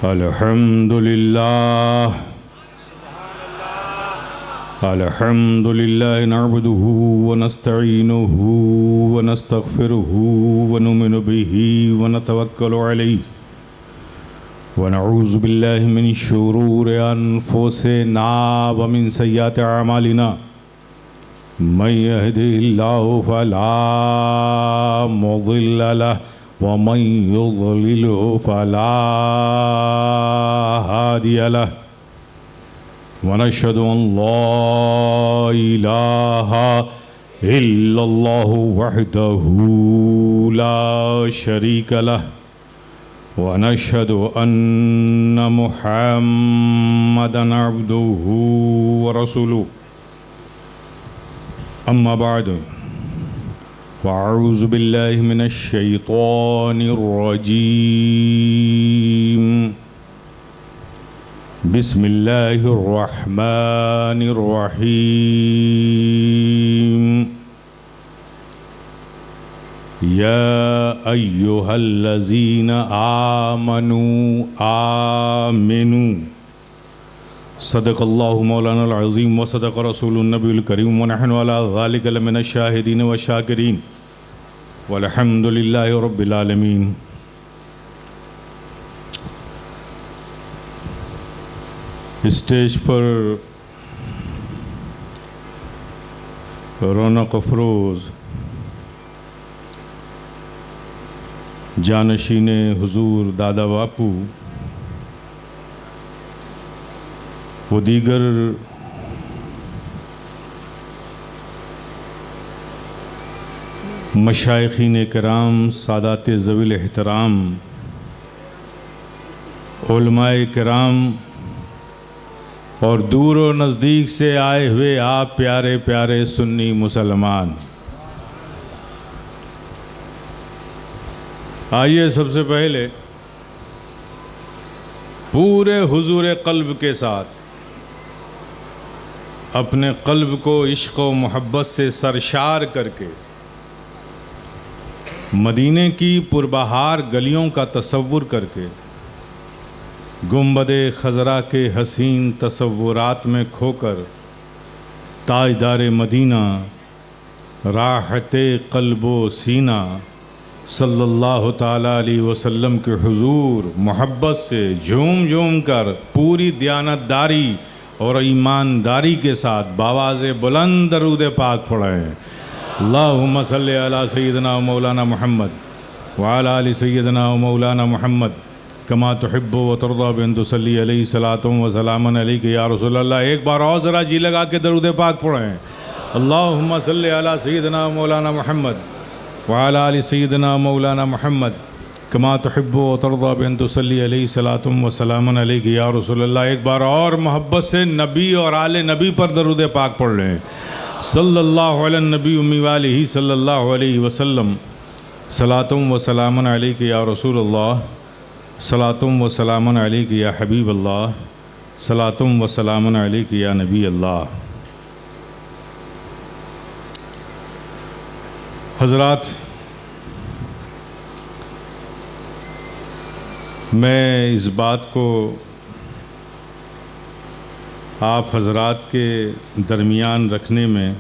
الحمد لله الحمد لله نعبده ونستعينه ونستغفره ونؤمن به ونتوكل عليه ونعوذ بالله من شرور أنفسنا ومن سيئات أعمالنا من يهده الله فلا مضل له ومن يضلله فلا هادي له ونشهد أن لا إله إلا الله وحده لا شريك له ونشهد أن محمدًا عبده ورسوله أما بعد فأعوذ بالله من الشيطان الرجيم بسم الله الرحمن الرحيم يا أيها الذين آمنوا صدق الله مولانا العظيم وصدق رسول النبي الكريم ونحن على ذلك لمن الشاهدين والشاكرين والحمد لله رب العالمين. اسٹیج پر رونق افروز جانشین حضور دادا باپو و دیگر مشائخین کرام، سادات ذوی الاحترام، علماء کرام اور دور و نزدیک سے آئے ہوئے آپ پیارے پیارے سنی مسلمان، آئیے سب سے پہلے پورے حضور قلب کے ساتھ اپنے قلب کو عشق و محبت سے سرشار کر کے مدینے کی پربہار گلیوں کا تصور کر کے گنبد خضرا کے حسین تصورات میں کھو کر تاجدار مدینہ راحت قلب و سینہ صلی اللہ تعالیٰ علیہ وسلم کے حضور محبت سے جھوم جھوم کر پوری دیانتداری اور ایمانداری کے ساتھ باواز بلند درود پاک پڑھیں. اللہم صلی علی سیدنا و مولانا محمد وعلی آل سیدنا و مولانا محمد کما تحب و ترضی بان تصلی علیہ صلاۃ و سلام علیک یا رسول اللہ. ایک بار اور ذرا جی لگا کے درود پاک پڑھیں. اللہم صلی علی سیدنا و مولانا محمد وعلی آل سیدنا و مولانا محمد کما تحب و ترضی بان تصلی علیہ صلاۃ و سلام علیک یا رسول اللہ. ایک بار اور محبت سے نبی اور آل نبی پر درود پاک پڑھ لیں. صلی اللہ علی النبی امی والہ صلی اللہ علیہ وسلم. صلاۃ و سلام علیک یا رسول اللہ، صلاۃ و سلام علیک یا حبیب اللہ، صلاۃ و سلام علیک یا نبی اللہ. حضرات، میں اس بات کو آپ حضرات کے درمیان رکھنے میں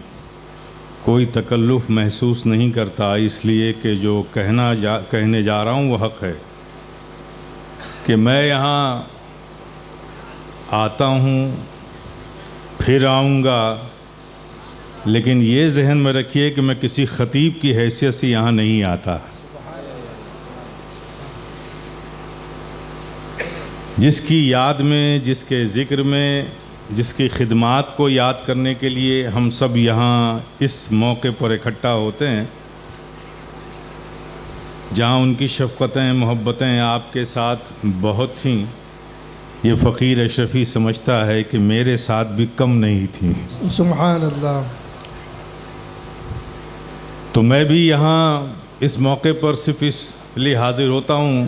کوئی تکلف محسوس نہیں کرتا، اس لیے کہ جو کہنے جا رہا ہوں وہ حق ہے کہ میں یہاں آتا ہوں، پھر آؤں گا، لیکن یہ ذہن میں رکھیے کہ میں کسی خطیب کی حیثیت سے یہاں نہیں آتا. جس کی یاد میں، جس کے ذکر میں، جس کی خدمات کو یاد کرنے کے لیے ہم سب یہاں اس موقع پر اکٹھا ہوتے ہیں، جہاں ان کی شفقتیں محبتیں آپ کے ساتھ بہت تھیں، یہ فقیر اشرفی سمجھتا ہے کہ میرے ساتھ بھی کم نہیں تھیں. سبحان اللہ. تو میں بھی یہاں اس موقع پر صرف اس لیے حاضر ہوتا ہوں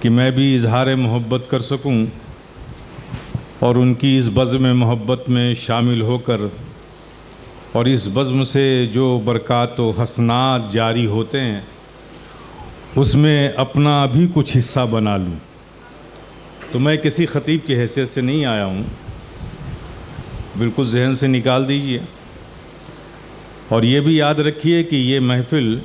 کہ میں بھی اظہار محبت کر سکوں اور ان کی اس بزم محبت میں شامل ہو کر اور اس بزم سے جو برکات و حسنات جاری ہوتے ہیں اس میں اپنا بھی کچھ حصہ بنا لوں. تو میں کسی خطیب کی حیثیت سے نہیں آیا ہوں، بالکل ذہن سے نکال دیجئے، اور یہ بھی یاد رکھیے کہ یہ محفل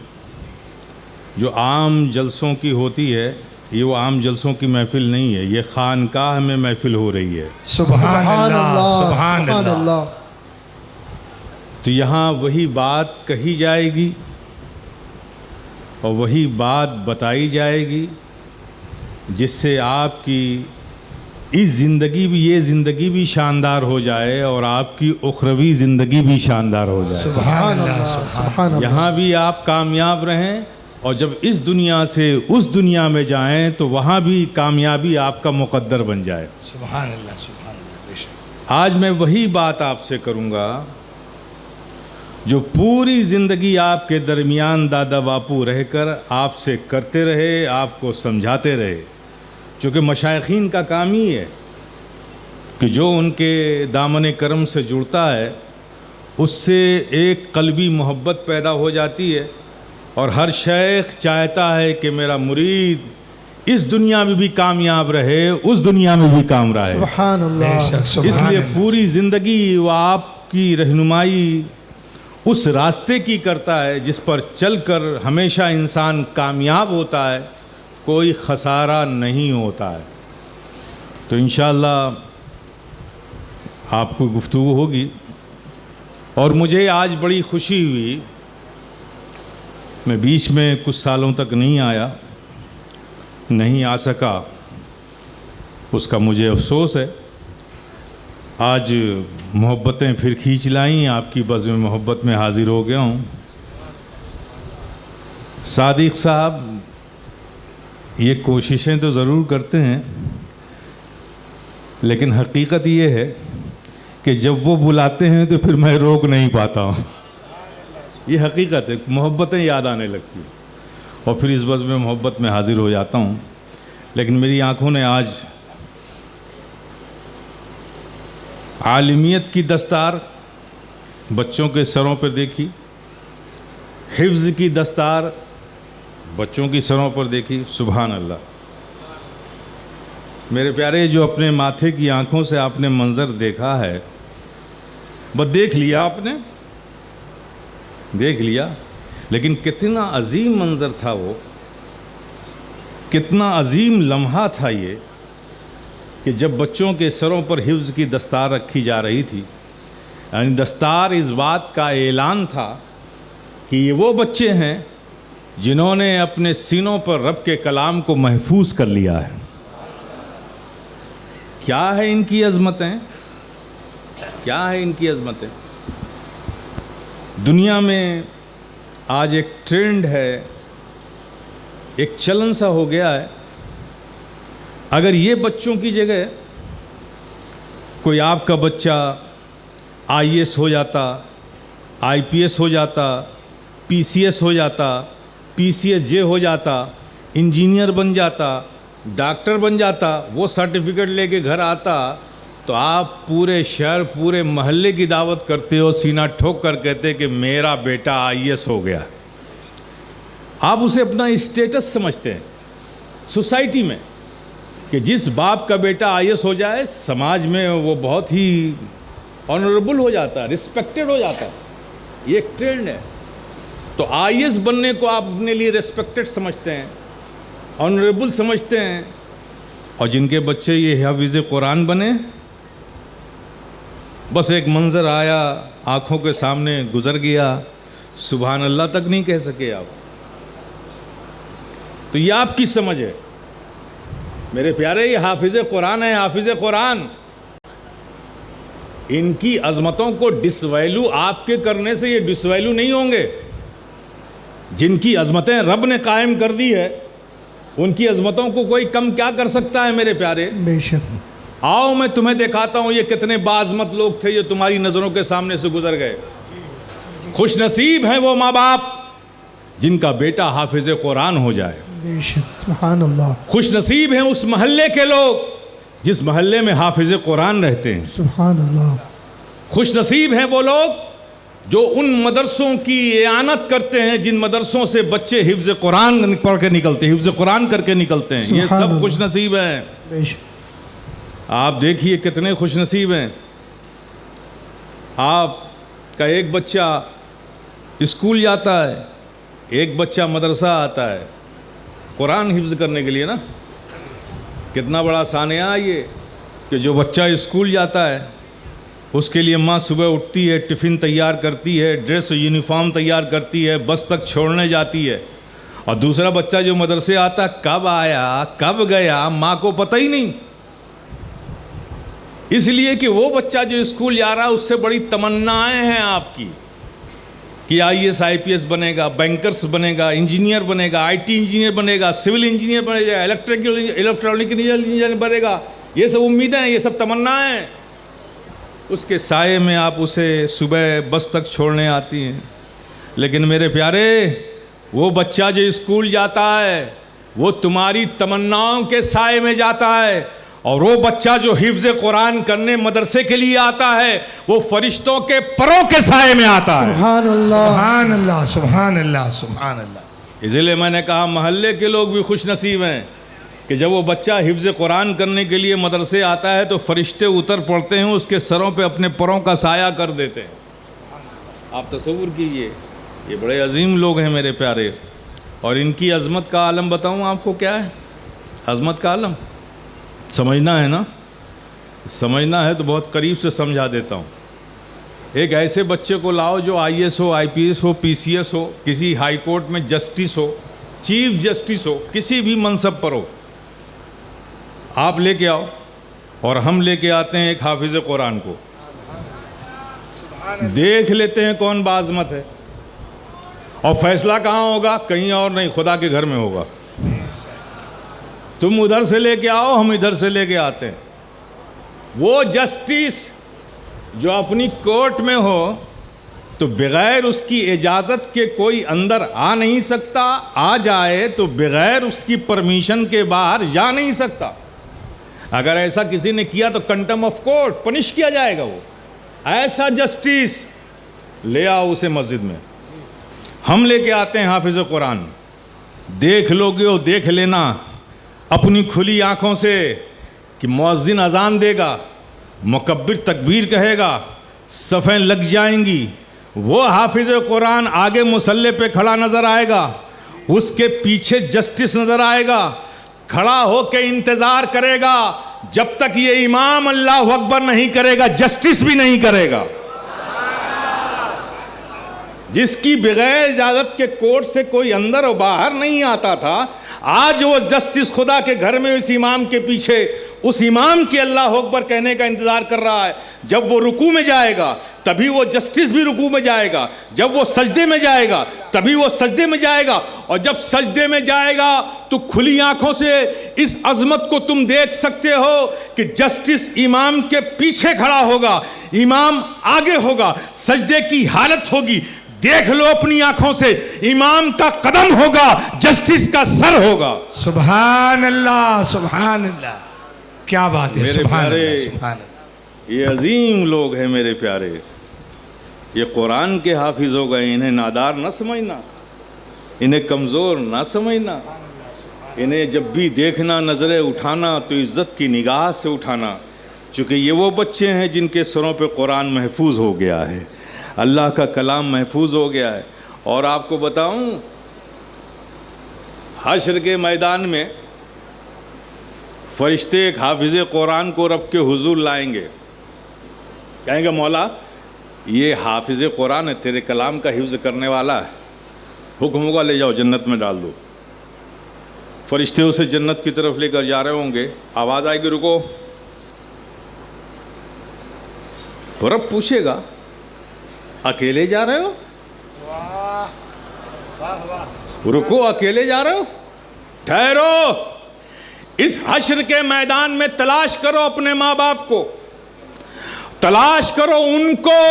جو عام جلسوں کی ہوتی ہے، یہ وہ عام جلسوں کی محفل نہیں ہے، یہ خانقاہ میں محفل ہو رہی ہے۔ سبحان اللہ، سبحان اللہ۔ تو یہاں وہی بات کہی جائے گی اور وہی بات بتائی جائے گی جس سے آپ کی یہ زندگی بھی شاندار ہو جائے اور آپ کی اخروی زندگی بھی شاندار ہو جائے۔ سبحان اللہ، سبحان اللہ۔ یہاں بھی آپ کامیاب رہیں اور جب اس دنیا سے اس دنیا میں جائیں تو وہاں بھی کامیابی آپ کا مقدر بن جائے۔ سبحان اللہ، سبحان اللہ، بے شک۔ آج میں وہی بات آپ سے کروں گا جو پوری زندگی آپ کے درمیان دادا باپو رہ کر آپ سے کرتے رہے، آپ کو سمجھاتے رہے، چونکہ مشائخین کا کام ہی ہے کہ جو ان کے دامن کرم سے جڑتا ہے اس سے ایک قلبی محبت پیدا ہو جاتی ہے، اور ہر شیخ چاہتا ہے کہ میرا مرید اس دنیا میں بھی کامیاب رہے، اس دنیا میں بھی کام رہے۔ سبحان اللہ، اس لیے پوری زندگی وہ آپ کی رہنمائی اس راستے کی کرتا ہے جس پر چل کر ہمیشہ انسان کامیاب ہوتا ہے، کوئی خسارہ نہیں ہوتا ہے۔ تو انشاءاللہ آپ کو گفتگو ہوگی، اور مجھے آج بڑی خوشی ہوئی، میں بیچ میں کچھ سالوں تک نہیں آ سکا، اس کا مجھے افسوس ہے۔ آج محبتیں پھر کھینچ لائیں، آپ کی بزم محبت میں حاضر ہو گیا ہوں۔ صادق صاحب یہ کوششیں تو ضرور کرتے ہیں، لیکن حقیقت یہ ہے کہ جب وہ بلاتے ہیں تو پھر میں روک نہیں پاتا ہوں۔ یہ حقیقت ہے، محبتیں یاد آنے لگتی ہیں اور پھر اس بزم محبت میں حاضر ہو جاتا ہوں۔ لیکن میری آنکھوں نے آج عالمیت کی دستار بچوں کے سروں پر دیکھی، حفظ کی دستار بچوں کی سروں پر دیکھی۔ سبحان اللہ۔ میرے پیارے، جو اپنے ماتھے کی آنکھوں سے آپ نے منظر دیکھا ہے، بس دیکھ لیا، آپ نے دیکھ لیا، لیکن کتنا عظیم منظر تھا وہ، کتنا عظیم لمحہ تھا یہ کہ جب بچوں کے سروں پر حفظ کی دستار رکھی جا رہی تھی، یعنی دستار اس بات کا اعلان تھا کہ یہ وہ بچے ہیں جنہوں نے اپنے سینوں پر رب کے کلام کو محفوظ کر لیا ہے۔ کیا ہے ان کی عظمتیں، کیا ہے ان کی عظمتیں؟ دنیا میں آج ایک ٹرینڈ ہے، ایک چلن سا ہو گیا ہے، اگر یہ بچوں کی جگہ کوئی آپ کا بچہ آئی ایس ہو جاتا، آئی پی ایس ہو جاتا، پی سی ایس ہو جاتا، پی سی ایس جے ہو جاتا، انجینئر بن جاتا، ڈاکٹر بن جاتا، وہ سرٹیفکیٹ لے کے گھر آتا، تو آپ پورے شہر پورے محلے کی دعوت کرتے ہو، سینہ ٹھوک کر کہتے کہ میرا بیٹا آئی ایس ہو گیا۔ آپ اسے اپنا اسٹیٹس سمجھتے ہیں سوسائٹی میں، کہ جس باپ کا بیٹا آئی ایس ہو جائے سماج میں وہ بہت ہی آنریبل ہو جاتا ہے، رسپیکٹڈ ہو جاتا ہے۔ یہ ایک ٹرینڈ ہے۔ تو آئی ایس بننے کو آپ اپنے لیے رسپیکٹڈ سمجھتے ہیں، آنریبل سمجھتے ہیں، اور جن کے بچے یہ حافظ قرآن بنے، بس ایک منظر آیا آنکھوں کے سامنے گزر گیا، سبحان اللہ تک نہیں کہہ سکے آپ۔ تو یہ آپ کی سمجھ ہے میرے پیارے، یہ حافظ قرآن ہے، حافظ قرآن۔ ان کی عظمتوں کو ڈس ویلو آپ کے کرنے سے یہ ڈس ویلو نہیں ہوں گے۔ جن کی عظمتیں رب نے قائم کر دی ہے، ان کی عظمتوں کو کوئی کم کیا کر سکتا ہے میرے پیارے؟ بے شک۔ آؤ میں تمہیں دکھاتا ہوں یہ کتنے باعظمت لوگ تھے جو تمہاری نظروں کے سامنے سے گزر گئے۔ خوش نصیب ہیں وہ ماں باپ جن کا بیٹا حافظ قرآن ہو جائے۔ بے شک، سبحان اللہ۔ خوش نصیب ہیں اس محلے کے لوگ جس محلے میں حافظ قرآن رہتے ہیں۔ سبحان اللہ۔ خوش نصیب ہیں وہ لوگ جو ان مدرسوں کی اعانت کرتے ہیں جن مدرسوں سے بچے حفظ قرآن پڑھ کے نکلتے ہیں، حفظ قرآن کر کے نکلتے ہیں۔ یہ سبحان سب اللہ۔ خوش نصیب ہیں۔ بے شک۔ آپ دیکھیے کتنے خوش نصیب ہیں. آپ کا ایک بچہ اسکول جاتا ہے, ایک بچہ مدرسہ آتا ہے قرآن حفظ کرنے کے لیے نا. کتنا بڑا سانحہ یہ کہ جو بچہ اسکول جاتا ہے اس کے لیے ماں صبح اٹھتی ہے, ٹفن تیار کرتی ہے, ڈریس یونیفارم تیار کرتی ہے, بس تک چھوڑنے جاتی ہے. اور دوسرا بچہ جو مدرسے آتا کب آیا کب گیا ماں کو پتہ ہی نہیں. اس لیے کہ وہ بچہ جو اسکول جا رہا ہے اس سے بڑی تمنائیں ہیں آپ کی کہ IAS IPS بنے گا, بینکرس بنے گا, انجینئر بنے گا, IT انجینئر بنے گا, سول انجینئر بنے گا, الیکٹرانک انجینئر بنے گا. یہ سب امیدیں ہیں, یہ سب تمنائیں ہیں. اس کے سائے میں آپ اسے صبح بس تک چھوڑنے آتی ہیں. لیکن میرے پیارے, وہ بچہ جو اسکول جاتا ہے وہ تمہاری تمناؤں کے سائے میں جاتا ہے, اور وہ بچہ جو حفظ قرآن کرنے مدرسے کے لیے آتا ہے وہ فرشتوں کے پروں کے سائے میں آتا ہے. سبحان اللہ سبحان اللہ سبحان اللہ سبحان اللہ. اس لیے میں نے کہا محلے کے لوگ بھی خوش نصیب ہیں کہ جب وہ بچہ حفظ قرآن کرنے کے لیے مدرسے آتا ہے تو فرشتے اتر پڑتے ہیں, اس کے سروں پہ اپنے پروں کا سایہ کر دیتے ہیں. آپ تصور کیجئے, یہ بڑے عظیم لوگ ہیں میرے پیارے. اور ان کی عظمت کا عالم بتاؤں آپ کو کیا ہے؟ عظمت کا عالم سمجھنا ہے نا, سمجھنا ہے تو بہت قریب سے سمجھا دیتا ہوں. ایک ایسے بچے کو لاؤ جو IAS ہو, IPS ہو, PCS ہو, کسی ہائی کورٹ میں جسٹس ہو, چیف جسٹس ہو, کسی بھی منصب پر ہو. آپ لے کے آؤ اور ہم لے کے آتے ہیں ایک حافظ قرآن کو, دیکھ لیتے ہیں کون باعظمت ہے. اور فیصلہ کہاں ہوگا؟ کہیں اور نہیں, خدا کے گھر میں ہوگا. تم ادھر سے لے کے آؤ, ہم ادھر سے لے کے آتے ہیں. وہ جسٹس جو اپنی کورٹ میں ہو تو بغیر اس کی اجازت کے کوئی اندر آ نہیں سکتا, آ جائے تو بغیر اس کی پرمیشن کے باہر جا نہیں سکتا. اگر ایسا کسی نے کیا تو کنٹم آف کورٹ, پنش کیا جائے گا. وہ ایسا جسٹس لے آؤ اسے مسجد میں. ہم لے کے آتے ہیں حافظ قرآن, دیکھ لو گے اور دیکھ لینا اپنی کھلی آنکھوں سے کہ مؤذن اذان دے گا, مکبر تکبیر کہے گا, صفیں لگ جائیں گی. وہ حافظ قرآن آگے مصلی پہ کھڑا نظر آئے گا, اس کے پیچھے جسٹس نظر آئے گا, کھڑا ہو کے انتظار کرے گا جب تک یہ امام اللہ اکبر نہیں کرے گا جسٹس بھی نہیں کرے گا. جس کی بغیر اجازت کے کورٹ سے کوئی اندر و باہر نہیں آتا تھا, آج وہ جسٹس خدا کے گھر میں اس امام کے پیچھے اس امام کے اللہ اکبر کہنے کا انتظار کر رہا ہے. جب وہ رکوع میں جائے گا تبھی وہ جسٹس بھی رکوع میں جائے گا, جب وہ سجدے میں جائے گا تبھی وہ سجدے میں جائے گا. اور جب سجدے میں جائے گا تو کھلی آنکھوں سے اس عظمت کو تم دیکھ سکتے ہو کہ جسٹس امام کے پیچھے کھڑا ہوگا, امام آگے ہوگا, سجدے کی حالت ہوگی. دیکھ لو اپنی آنکھوں سے, امام کا قدم ہوگا, جسٹس کا سر ہوگا. سبحان اللہ سبحان اللہ, کیا بات ہے. میرے سبحان پیارے, اللہ سبحان اللہ. یہ عظیم لوگ ہیں میرے پیارے, یہ قرآن کے حافظ ہو گئے. انہیں نادار نہ سمجھنا, انہیں کمزور نہ سمجھنا. انہیں جب بھی دیکھنا نظریں اٹھانا تو عزت کی نگاہ سے اٹھانا, چونکہ یہ وہ بچے ہیں جن کے سروں پہ قرآن محفوظ ہو گیا ہے, اللہ کا کلام محفوظ ہو گیا ہے. اور آپ کو بتاؤں, حشر کے میدان میں فرشتے ایک حافظ قرآن کو رب کے حضور لائیں گے, کہیں گے مولا یہ حافظ قرآن ہے, تیرے کلام کا حفظ کرنے والا ہے, حکم ہوگا لے جاؤ جنت میں ڈال دو. فرشتے اسے جنت کی طرف لے کر جا رہے ہوں گے, آواز آئے گی رکو. رب پوچھے گا اکیلے جا رہے ہو؟ رکو, اکیلے جا رہے ہو؟ ٹھہرو, اس حشر کے میدان میں تلاش کرو اپنے ماں باپ کو, تلاش کرو ان کو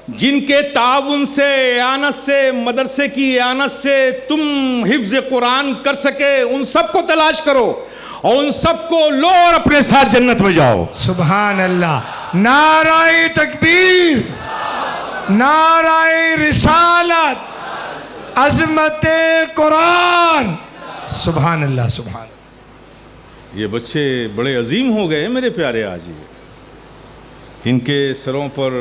جن کے تعاون سے, اعانت سے, مدرسے کی اعانت سے تم حفظ قرآن کر سکے. ان سب کو تلاش کرو اور ان سب کو لو اور اپنے ساتھ جنت میں جاؤ. سبحان اللہ. نعرہ تکبیر, نعرہ رسالت, عظمت قرآن. سبحان اللہ سبحان اللہ. یہ بچے بڑے عظیم ہو گئے میرے پیارے آج یہ، ان کے سروں پر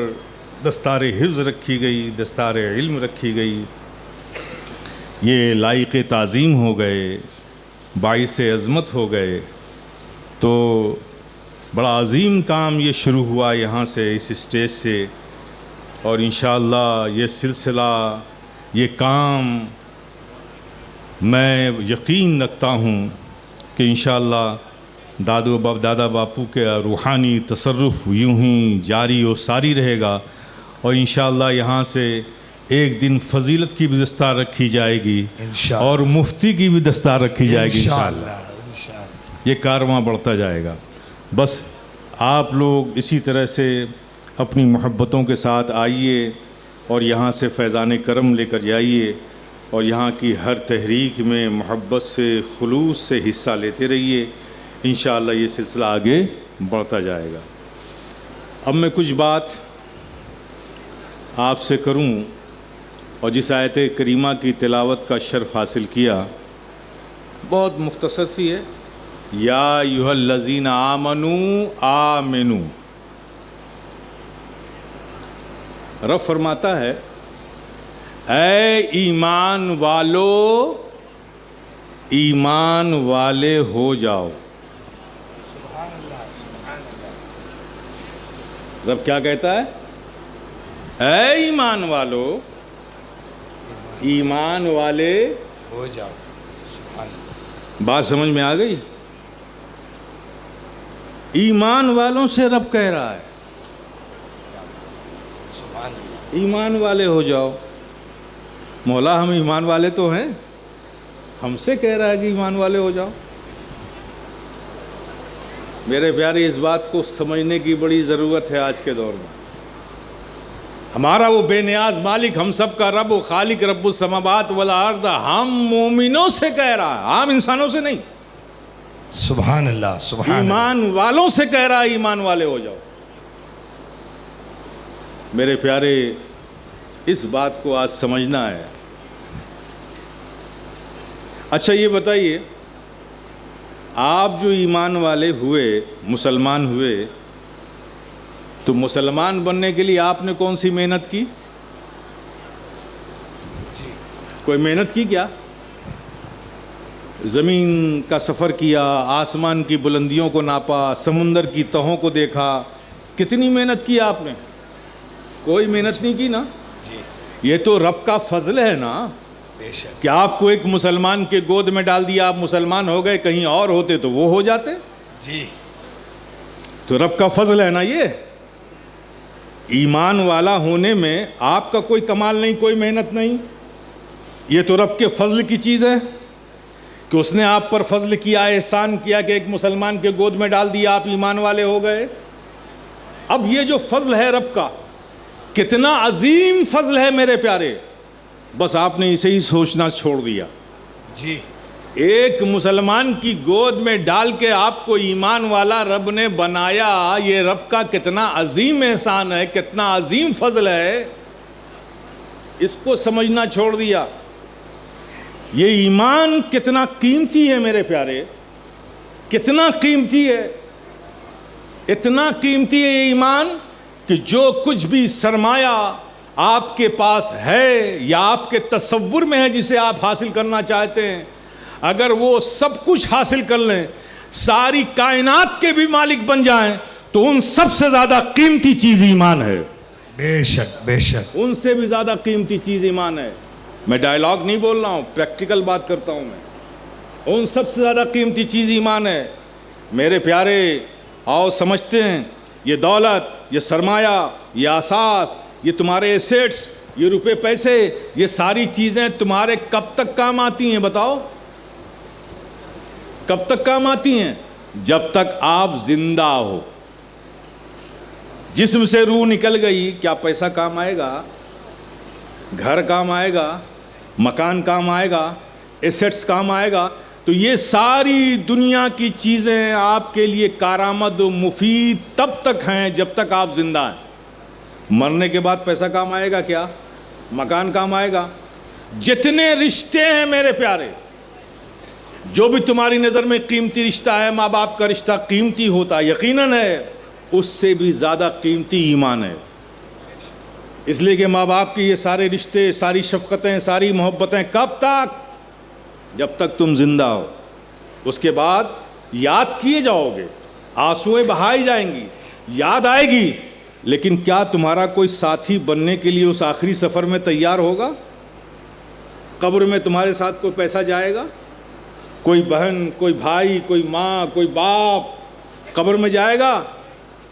دستار حفظ رکھی گئی، دستار علم رکھی گئی، یہ لائق تعظیم ہو گئے، باعث عظمت ہو گئے۔ تو بڑا عظیم کام یہ شروع ہوا یہاں سے، اس اسٹیج سے، اور انشاءاللہ یہ سلسلہ، یہ کام میں یقین رکھتا ہوں کہ انشاءاللہ دادا باپو کے روحانی تصرف یوں ہی جاری و ساری رہے گا، اور انشاءاللہ یہاں سے ایک دن فضیلت کی بھی دستار رکھی جائے گی، انشاءاللہ، اور مفتی کی بھی دستار رکھی جائے گی انشاءاللہ۔ انشاءاللہ۔ یہ کارواں بڑھتا جائے گا۔ بس آپ لوگ اسی طرح سے اپنی محبتوں کے ساتھ آئیے اور یہاں سے فیضان کرم لے کر جائیے، اور یہاں کی ہر تحریک میں محبت سے، خلوص سے حصہ لیتے رہیے، انشاءاللہ یہ سلسلہ آگے بڑھتا جائے گا۔ اب میں کچھ بات آپ سے کروں، اور جس آیت کریمہ کی تلاوت کا شرف حاصل کیا، بہت مختصر سی ہے، یا ایھا الذین آمنوا آمنوا۔ رب فرماتا ہے اے ایمان والو، ایمان والے ہو جاؤ۔ رب کیا کہتا ہے؟ اے ایمان والو، ایمان والے ہو جاؤ۔ سبحان اللہ۔ بات سمجھ میں آ گئی؟ ایمان والوں سے رب کہہ رہا ہے سبحان اللہ۔ ایمان والے ہو جاؤ۔ مولا ہم ایمان والے تو ہیں، ہم سے کہہ رہا ہے کہ ایمان والے ہو جاؤ۔ میرے پیارے، اس بات کو سمجھنے کی بڑی ضرورت ہے آج کے دور میں۔ ہمارا وہ بے نیاز مالک، ہم سب کا رب و خالق، رب السماوات والارض، ہم مومنوں سے کہہ رہا ہے، عام انسانوں سے نہیں، سبحان اللہ، سبحان اللہ۔ ایمان والوں سے کہہ رہا ہے ایمان والے ہو جاؤ۔ میرے پیارے، اس بات کو آج سمجھنا ہے۔ اچھا یہ بتائیے، آپ جو ایمان والے ہوئے، مسلمان ہوئے، تو مسلمان بننے کے لیے آپ نے کون سی محنت کی؟ کوئی محنت کی کیا؟ زمین کا سفر کیا، آسمان کی بلندیوں کو ناپا، سمندر کی تہوں کو دیکھا، کتنی محنت کی آپ نے؟ کوئی محنت نہیں کی نا؟ یہ تو رب کا فضل ہے نا بے شک۔ کہ آپ کو ایک مسلمان کے گود میں ڈال دیا، آپ مسلمان ہو گئے، کہیں اور ہوتے تو وہ ہو جاتے۔ جی، تو رب کا فضل ہے نا یہ۔ ایمان والا ہونے میں آپ کا کوئی کمال نہیں، کوئی محنت نہیں، یہ تو رب کے فضل کی چیز ہے کہ اس نے آپ پر فضل کیا، احسان کیا کہ ایک مسلمان کے گود میں ڈال دیا، آپ ایمان والے ہو گئے۔ اب یہ جو فضل ہے رب کا، کتنا عظیم فضل ہے میرے پیارے، بس آپ نے اسے ہی سوچنا چھوڑ دیا۔ جی، ایک مسلمان کی گود میں ڈال کے آپ کو ایمان والا رب نے بنایا، یہ رب کا کتنا عظیم احسان ہے، کتنا عظیم فضل ہے، اس کو سمجھنا چھوڑ دیا۔ یہ ایمان کتنا قیمتی ہے میرے پیارے، کتنا قیمتی ہے، اتنا قیمتی ہے یہ ایمان کہ جو کچھ بھی سرمایہ آپ کے پاس ہے یا آپ کے تصور میں ہے جسے آپ حاصل کرنا چاہتے ہیں، اگر وہ سب کچھ حاصل کر لیں، ساری کائنات کے بھی مالک بن جائیں، تو ان سب سے زیادہ قیمتی چیز ایمان ہے۔ بے شک، بے شک۔ ان سے بھی زیادہ قیمتی چیز ایمان ہے۔ میں ڈائیلاگ نہیں بول رہا ہوں، پریکٹیکل بات کرتا ہوں میں۔ ان سب سے زیادہ قیمتی چیز ایمان ہے میرے پیارے۔ آؤ سمجھتے ہیں، یہ دولت، یہ سرمایہ، یہ اساس، یہ تمہارے ایسیٹس، یہ روپے پیسے، یہ ساری چیزیں تمہارے کب تک کام آتی ہیں؟ بتاؤ، کب تک کام آتی ہیں؟ جب تک آپ زندہ ہو۔ جسم سے روح نکل گئی، کیا پیسہ کام آئے گا؟ گھر کام آئے گا؟ مکان کام آئے گا؟ ایسیٹس کام آئے گا؟ تو یہ ساری دنیا کی چیزیں آپ کے لیے کارآمد و مفید تب تک ہیں جب تک آپ زندہ ہیں۔ مرنے کے بعد پیسہ کام آئے گا کیا؟ مکان کام آئے گا؟ جتنے رشتے ہیں میرے پیارے، جو بھی تمہاری نظر میں قیمتی رشتہ ہے، ماں باپ کا رشتہ قیمتی ہوتا ہے، یقیناً ہے، اس سے بھی زیادہ قیمتی ایمان ہے۔ اس لیے کہ ماں باپ کے یہ سارے رشتے، ساری شفقتیں، ساری محبتیں کب تک؟ جب تک تم زندہ ہو۔ اس کے بعد یاد کیے جاؤ گے، آنسوئیں بہائی جائیں گی، یاد آئے گی، لیکن کیا تمہارا کوئی ساتھی بننے کے لیے اس آخری سفر میں تیار ہوگا؟ قبر میں تمہارے ساتھ کوئی پیسہ جائے گا؟ کوئی بہن، کوئی بھائی، کوئی ماں، کوئی باپ قبر میں جائے گا؟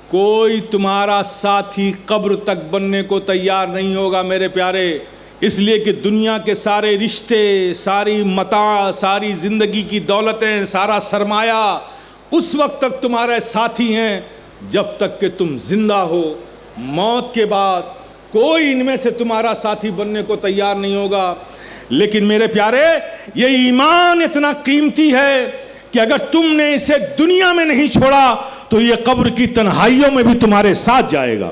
کوئی تمہارا ساتھی قبر تک بننے کو تیار نہیں ہوگا میرے پیارے، اس لیے کہ دنیا کے سارے رشتے، ساری متاع، ساری زندگی کی دولتیں، سارا سرمایہ اس وقت تک تمہارے ساتھی ہیں جب تک کہ تم زندہ ہو۔ موت کے بعد کوئی ان میں سے تمہارا ساتھی بننے کو تیار نہیں ہوگا۔ لیکن میرے پیارے، یہ ایمان اتنا قیمتی ہے کہ اگر تم نے اسے دنیا میں نہیں چھوڑا تو یہ قبر کی تنہائیوں میں بھی تمہارے ساتھ جائے گا۔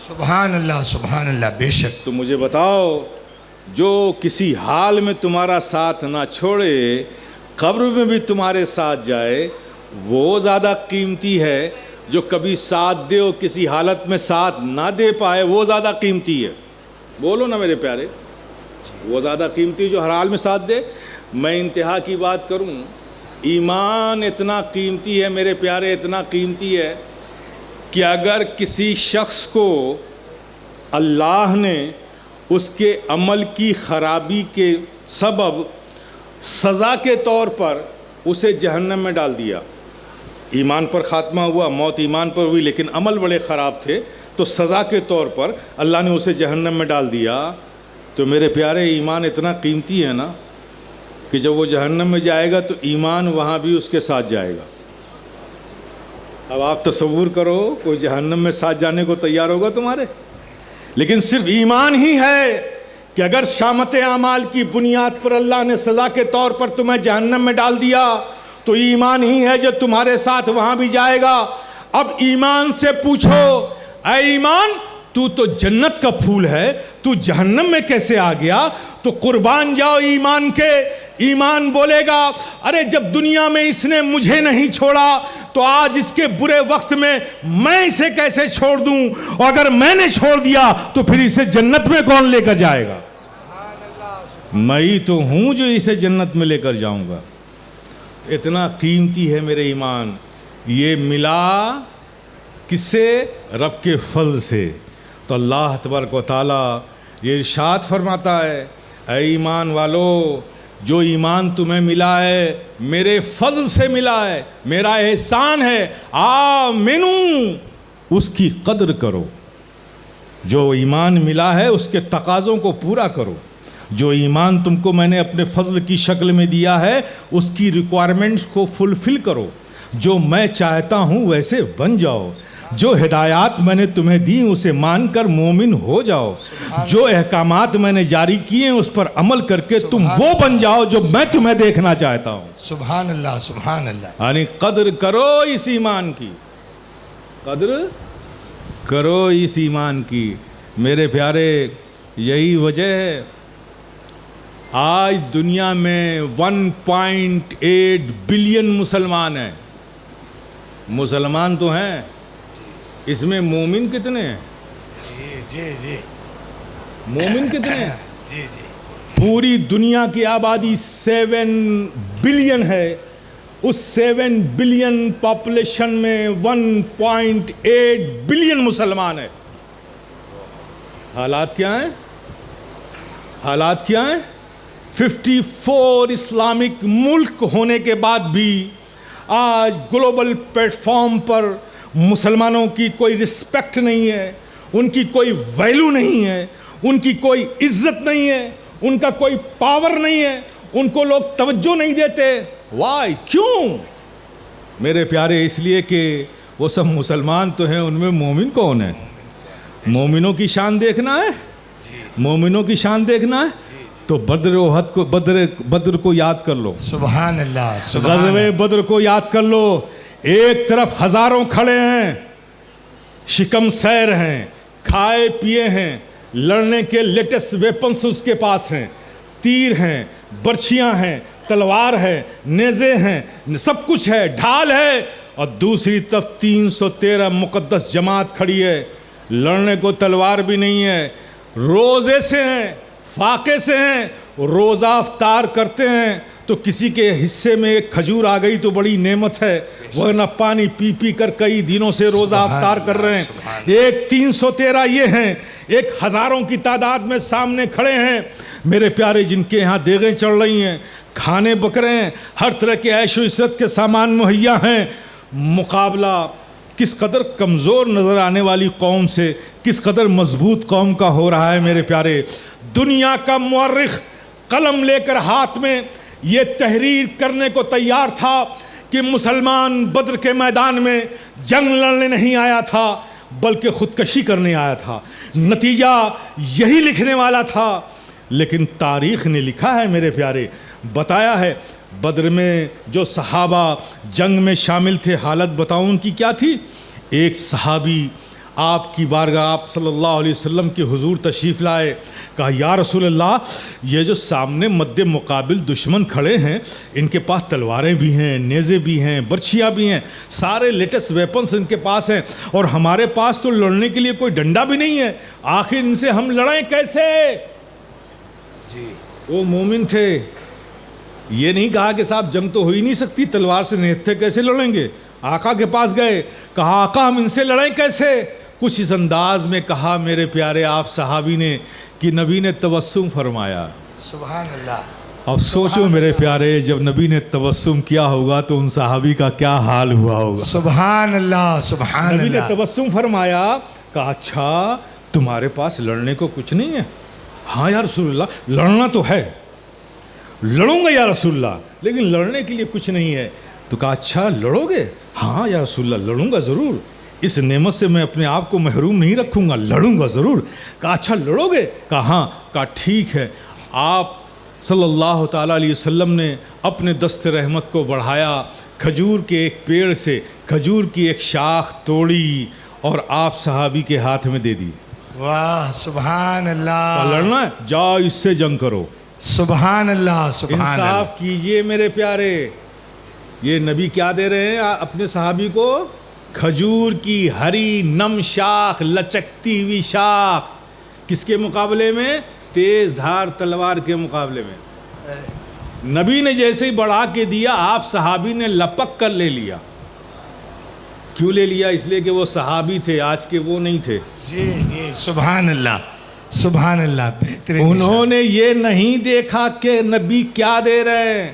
سبحان اللہ، سبحان اللہ، بے شک۔ تو مجھے بتاؤ، جو کسی حال میں تمہارا ساتھ نہ چھوڑے، قبر میں بھی تمہارے ساتھ جائے، وہ زیادہ قیمتی ہے جو کبھی ساتھ دے اور کسی حالت میں ساتھ نہ دے پائے، وہ زیادہ قیمتی ہے؟ بولو نا میرے پیارے، وہ زیادہ قیمتی جو ہر حال میں ساتھ دے؟ میں انتہا کی بات کروں، ایمان اتنا قیمتی ہے میرے پیارے، اتنا قیمتی ہے کہ اگر کسی شخص کو اللہ نے اس کے عمل کی خرابی کے سبب سزا کے طور پر اسے جہنم میں ڈال دیا، ایمان پر خاتمہ ہوا، موت ایمان پر ہوئی، لیکن عمل بڑے خراب تھے، تو سزا کے طور پر اللہ نے اسے جہنم میں ڈال دیا، تو میرے پیارے ایمان اتنا قیمتی ہے نا کہ جب وہ جہنم میں جائے گا تو ایمان وہاں بھی اس کے ساتھ جائے گا۔ اب آپ تصور کرو، کوئی جہنم میں ساتھ جانے کو تیار ہوگا تمہارے؟ لیکن صرف ایمان ہی ہے کہ اگر شامت اعمال کی بنیاد پر اللہ نے سزا کے طور پر تمہیں جہنم میں ڈال دیا تو ایمان ہی ہے جو تمہارے ساتھ وہاں بھی جائے گا۔ اب ایمان سے پوچھو، اے ایمان، تو جنت کا پھول ہے، تو جہنم میں کیسے آ گیا؟ تو قربان جاؤ ایمان کے۔ ایمان بولے گا، ارے جب دنیا میں اس نے مجھے نہیں چھوڑا تو آج اس کے برے وقت میں اسے کیسے چھوڑ دوں، اور اگر میں نے چھوڑ دیا تو پھر اسے جنت میں کون لے کر جائے گا؟ میں ہی تو ہوں جو اسے جنت میں لے کر جاؤں گا۔ اتنا قیمتی ہے میرے ایمان، یہ ملا کس سے؟ رب کے فضل سے۔ تو اللہ تبارک و تعالیٰ یہ ارشاد فرماتا ہے، اے ایمان والو، جو ایمان تمہیں ملا ہے میرے فضل سے ملا ہے، میرا احسان ہے، آمنو، اس کی قدر کرو۔ جو ایمان ملا ہے اس کے تقاضوں کو پورا کرو۔ جو ایمان تم کو میں نے اپنے فضل کی شکل میں دیا ہے اس کی ریکوائرمنٹس کو فلفل کرو۔ جو میں چاہتا ہوں ویسے بن جاؤ۔ جو ہدایات میں نے تمہیں دی اسے مان کر مومن ہو جاؤ۔ جو احکامات میں نے جاری کیے ہیں اس پر عمل کر کے تم وہ بن جاؤ جو میں تمہیں دیکھنا چاہتا ہوں۔ سبحان اللہ، سبحان اللہ۔ یعنی قدر کرو اس ایمان کی، قدر کرو اس ایمان کی میرے پیارے۔ یہی وجہ ہے آج دنیا میں 1.8 بلین مسلمان ہیں۔ مسلمان تو ہیں، اس میں مومن کتنے ہیں؟ جی مومن کتنے ہیں؟ جی پوری دنیا کی آبادی 7 بلین ہے، اس 7 بلین پاپولیشن میں 1.8 بلین مسلمان ہیں۔ حالات کیا ہیں؟ حالات کیا ہیں؟ 54 اسلامک ملک ہونے کے بعد بھی آج گلوبل پلیٹ فارم پر مسلمانوں کی کوئی رسپیکٹ نہیں ہے، ان کی کوئی ویلیو نہیں ہے، ان کی کوئی عزت نہیں ہے، ان کا کوئی پاور نہیں ہے، ان کو لوگ توجہ نہیں دیتے۔ وائی؟ کیوں میرے پیارے؟ اس لیے کہ وہ سب مسلمان تو ہیں، ان میں مومن کون ہے؟ مومنوں کی شان دیکھنا ہے، مومنوں کی شان دیکھنا ہے تو بدر احد کو بدر کو یاد کر لو۔ سبحان اللہ، غزوہ بدر کو یاد کر لو۔ ایک طرف ہزاروں کھڑے ہیں، شکم سیر ہیں، کھائے پیے ہیں، لڑنے کے لیٹسٹ ویپنز اس کے پاس ہیں، تیر ہیں، برچیاں ہیں، تلوار ہے، نیزے ہیں، سب کچھ ہے، ڈھال ہے، اور دوسری طرف 313 مقدس جماعت کھڑی ہے، لڑنے کو تلوار بھی نہیں ہے، روزے سے ہیں، فاقے سے ہیں، روزہ افطار کرتے ہیں تو کسی کے حصے میں ایک کھجور آ گئی تو بڑی نعمت ہے، ورنہ پانی پی پی کر کئی دنوں سے روزہ افطار کر رہے ہیں۔ ایک 313 یہ ہیں، ایک ہزاروں کی تعداد میں سامنے کھڑے ہیں میرے پیارے، جن کے یہاں دیگیں چڑھ رہی ہیں، کھانے پک رہے ہیں، ہر طرح کے عیش و عشرت کے سامان مہیا ہیں۔ مقابلہ کس قدر کمزور نظر آنے والی قوم سے کس قدر مضبوط قوم کا ہو رہا ہے میرے پیارے۔ دنیا کا مورخ قلم لے کر ہاتھ میں یہ تحریر کرنے کو تیار تھا کہ مسلمان بدر کے میدان میں جنگ لڑنے نہیں آیا تھا بلکہ خودکشی کرنے آیا تھا، نتیجہ یہی لکھنے والا تھا، لیکن تاریخ نے لکھا ہے میرے پیارے، بتایا ہے بدر میں جو صحابہ جنگ میں شامل تھے حالت بتاؤں ان کی کیا تھی۔ ایک صحابی آپ کی بارگاہ آپ صلی اللہ علیہ وسلم کے حضور تشریف لائے، کہا یا رسول اللہ، یہ جو سامنے مد مقابل دشمن کھڑے ہیں ان کے پاس تلواریں بھی ہیں، نیزے بھی ہیں، برچھیاں بھی ہیں، سارے لیٹسٹ ویپنز ان کے پاس ہیں، اور ہمارے پاس تو لڑنے کے لیے کوئی ڈنڈا بھی نہیں ہے، آخر ان سے ہم لڑیں کیسے؟ جی وہ مومن تھے، یہ نہیں کہا کہ صاحب جنگ تو ہو ہی نہیں سکتی، تلوار سے نیزے کیسے لڑیں گے؟ آقا کے پاس گئے، کہا آقا ہم ان سے لڑیں کیسے؟ کچھ اس انداز میں کہا میرے پیارے آپ صحابی نے کہ نبی نے تبسم فرمایا۔ سبحان اللہ۔ اب سوچو میرے پیارے، جب نبی نے تبسم کیا ہوگا تو ان صحابی کا کیا حال ہوا ہوگا۔ سبحان اللہ، سبحان اللہ۔ نبی نے تبسم فرمایا، کہا اچھا تمہارے پاس لڑنے کو کچھ نہیں ہے؟ ہاں یا رسول اللہ، لڑنا تو ہے، لڑوں گا یا رسول اللہ، لیکن لڑنے کے لیے کچھ نہیں ہے۔ تو کہا اچھا لڑو گے؟ ہاں یا رسول اللہ، لڑوں گا ضرور، اس نعمت سے میں اپنے آپ کو محروم نہیں رکھوں گا، لڑوں گا ضرور۔ کہا اچھا لڑو گے؟ کہا ہاں۔ کہا ٹھیک ہے۔ آپ صلی اللہ تعالیٰ علیہ وسلم نے اپنے دست رحمت کو بڑھایا، کھجور کے ایک پیڑ سے کھجور کی ایک شاخ توڑی اور آپ صحابی کے ہاتھ میں دے دی۔ واہ سبحان اللہ۔ کہا لڑنا ہے؟ جاؤ اس سے جنگ کرو۔ سبحان اللہ، سبحان اللہ۔ انصاف کیجئے میرے پیارے، یہ نبی کیا دے رہے ہیں اپنے صحابی کو؟ کھجور کی ہری نم شاخ، لچکتی ہوئی شاخ، کس کے مقابلے میں؟ تیز دھار تلوار کے مقابلے میں۔ نبی نے جیسے ہی بڑھا کے دیا، آپ صحابی نے لپک کر لے لیا۔ کیوں لے لیا؟ اس لیے کہ وہ صحابی تھے، آج کے وہ نہیں تھے۔ جی جی سبحان اللہ، سبحان اللہ۔ بہترین۔ انہوں نے یہ نہیں دیکھا کہ نبی کیا دے رہے ہیں،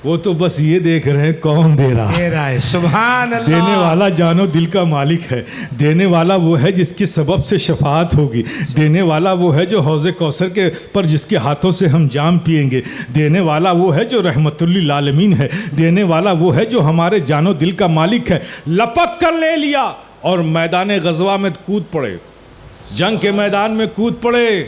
وہ تو بس یہ دیکھ رہے ہیں کون دے رہا دے رہا ہے۔ سبحان اللہ۔ دینے والا جان و دل کا مالک ہے، دینے والا وہ ہے جس کے سبب سے شفاعت ہوگی، دینے والا وہ ہے جو حوض کوثر کے پر جس کے ہاتھوں سے ہم جام پئیں گے، دینے والا وہ ہے جو رحمت للعالمین ہے، دینے والا وہ ہے جو ہمارے جان و دل کا مالک ہے۔ لپک کر لے لیا اور میدان غزوہ میں کود پڑے، جنگ کے میدان میں کود پڑے۔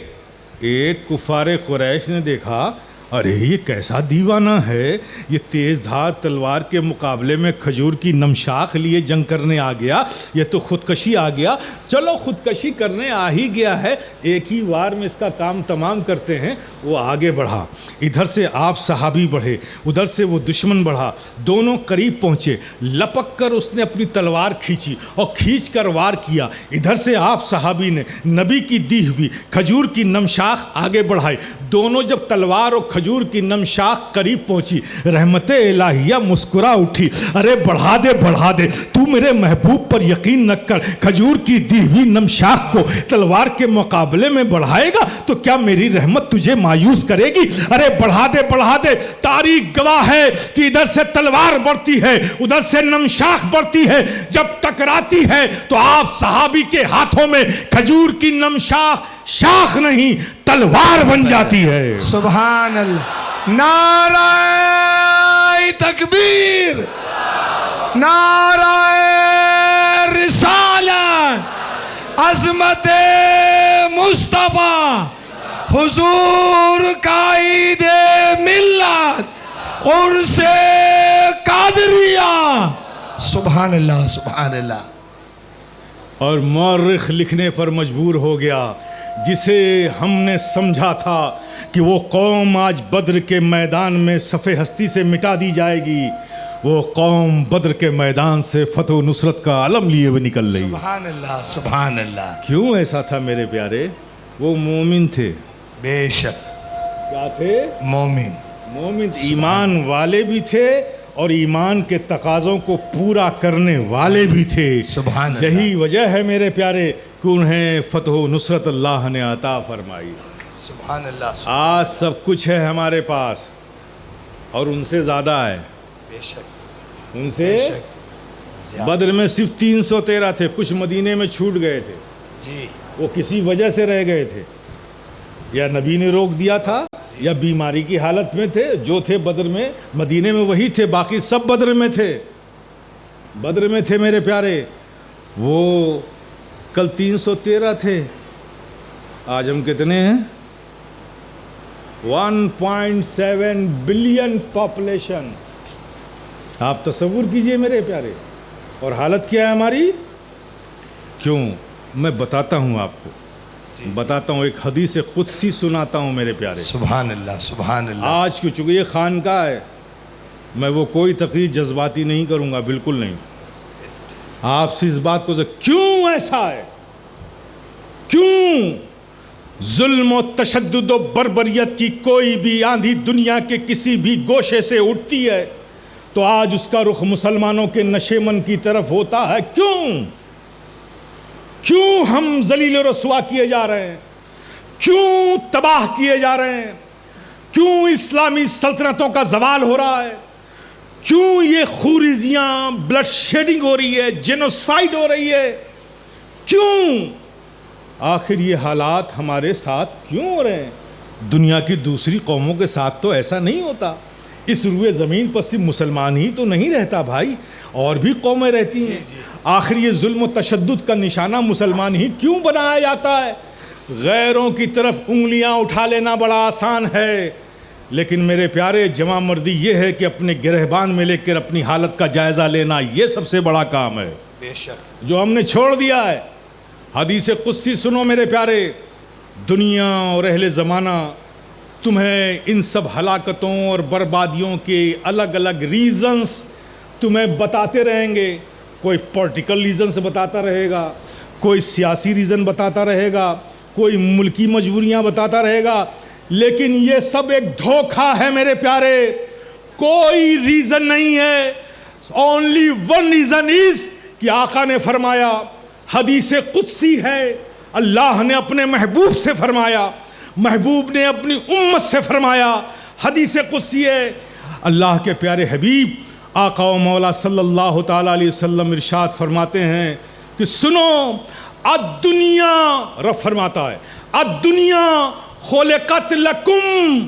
ایک کفار قریش نے دیکھا، ارے یہ کیسا دیوانہ ہے، یہ تیز دھار تلوار کے مقابلے میں کھجور کی نمشاخ لیے جنگ کرنے آ گیا، یہ تو خودکشی آ گیا۔ چلو خودکشی کرنے آ ہی گیا ہے، ایک ہی وار میں اس کا کام تمام کرتے ہیں۔ وہ آگے بڑھا، ادھر سے آپ صحابی بڑھے، ادھر سے وہ دشمن بڑھا، دونوں قریب پہنچے، لپک کر اس نے اپنی تلوار کھینچی اور کھینچ کر وار کیا۔ ادھر سے آپ صحابی نے نبی کی دی ہوئی کھجور کی نمشاخ آگے بڑھائی، دونوں جب تلوار اور کھجور کی نمشاخ قریب پہنچی، رحمت الہیہ مسکرا اٹھی، ارے بڑھا دے بڑھا دے، تو میرے محبوب پر یقین نہ کر، کھجور کی دی ہوئی نمشاخ کو تلوار کے مقابلے میں بڑھائے گا تو کیا میری رحمت تجھے مایوس کرے گی؟ ارے بڑھا دے بڑھا دے۔ تاریخ گواہ ہے کہ ادھر سے تلوار بڑھتی ہے، ادھر سے نمشاخ بڑھتی ہے، جب ٹکراتی ہے تو آپ صحابی کے ہاتھوں میں کھجور کی نمشاخ شاخ نہیں تلوار بن جاتی ہے۔ سبحان اللہ۔ نعرہ تکبیر، نعرہ رسالت، عظمت مصطفیٰ، حضور قائد ملت، عرس قادریہ۔ سبحان اللہ، سبحان اللہ۔ اور مورخ لکھنے پر مجبور ہو گیا، جسے ہم نے سمجھا تھا کہ وہ قوم آج بدر کے میدان میں صف ہستی سے مٹا دی جائے گی، وہ قوم بدر کے میدان سے فتح و نصرت کا علم لیے ہوئے نکل رہی ہے۔ سبحان اللہ سبحان اللہ، کیوں ایسا تھا میرے پیارے؟ وہ مومن تھے۔ بے شک کیا تھے؟ مومن، مومن، ایمان والے بھی تھے اور ایمان کے تقاضوں کو پورا کرنے والے بھی تھے۔ سبحان اللہ، یہی وجہ ہے میرے پیارے کہ انہیں فتح و نصرت اللہ نے عطا فرمائی۔ سبحان اللہ، آج سب کچھ ہے ہمارے پاس اور ان سے زیادہ ہے، بے شک ان سے بے شک زیادہ، بدر میں صرف 313 تھے، کچھ مدینے میں چھوٹ گئے تھے، جی وہ کسی وجہ سے رہ گئے تھے، یا نبی نے روک دیا تھا یا بیماری کی حالت میں تھے۔ جو تھے بدر میں مدینے میں وہی تھے، باقی سب بدر میں تھے، بدر میں تھے میرے پیارے۔ وہ کل 313 تھے، آج ہم کتنے ہیں؟ 1.7 بلین پاپولیشن۔ آپ تصور کیجئے میرے پیارے، اور حالت کیا ہے ہماری؟ کیوں؟ میں بتاتا ہوں آپ کو، بتاتا ہوں، ایک حدیث قدسی سناتا ہوں میرے پیارے۔ سبحان اللہ سبحان اللہ، آج کی چونکہ یہ خانقاہ ہے، میں وہ کوئی تقریر جذباتی نہیں کروں گا، بالکل نہیں۔ آپ سے اس بات کو کیوں ایسا ہے؟ کیوں ظلم و تشدد و بربریت کی کوئی بھی آندھی دنیا کے کسی بھی گوشے سے اٹھتی ہے تو آج اس کا رخ مسلمانوں کے نشیمن کی طرف ہوتا ہے؟ کیوں ہم ذلیل و رسوا کیے جا رہے ہیں؟ کیوں تباہ کیے جا رہے ہیں؟ کیوں اسلامی سلطنتوں کا زوال ہو رہا ہے؟ کیوں یہ خوریزیاں، بلڈ شیڈنگ ہو رہی ہے، جینوسائیڈ ہو رہی ہے؟ کیوں؟ آخر یہ حالات ہمارے ساتھ کیوں ہو رہے ہیں؟ دنیا کی دوسری قوموں کے ساتھ تو ایسا نہیں ہوتا۔ اس روئے زمین پر صرف مسلمان ہی تو نہیں رہتا بھائی، اور بھی قومیں رہتی ہیں۔ آخر یہ ظلم و تشدد کا نشانہ مسلمان ہی کیوں بنایا جاتا ہے؟ غیروں کی طرف انگلیاں اٹھا لینا بڑا آسان ہے، لیکن میرے پیارے جمع مردی یہ ہے کہ اپنے گرہبان میں لے کر اپنی حالت کا جائزہ لینا، یہ سب سے بڑا کام ہے بے شک جو ہم نے چھوڑ دیا ہے۔ حدیث قدسی سنو میرے پیارے، دنیا اور اہل زمانہ تمہیں ان سب ہلاکتوں اور بربادیوں کے الگ الگ ریزنز تمہیں بتاتے رہیں گے۔ کوئی پولیٹیکل ریزن سے بتاتا رہے گا، کوئی سیاسی ریزن بتاتا رہے گا، کوئی ملکی مجبوریاں بتاتا رہے گا، لیکن یہ سب ایک دھوکہ ہے میرے پیارے۔ کوئی ریزن نہیں ہے، اونلی ون ریزن از کہ آقا نے فرمایا، حدیث قدسی ہے، اللہ نے اپنے محبوب سے فرمایا، محبوب نے اپنی امت سے فرمایا، حدیث قدسی ہے۔ اللہ کے پیارے حبیب آقا و مولا صلی اللہ تعالیٰ علیہ وسلم ارشاد فرماتے ہیں کہ سنو، الدنیا، رب فرماتا ہے، الدنیا خلقت لکم،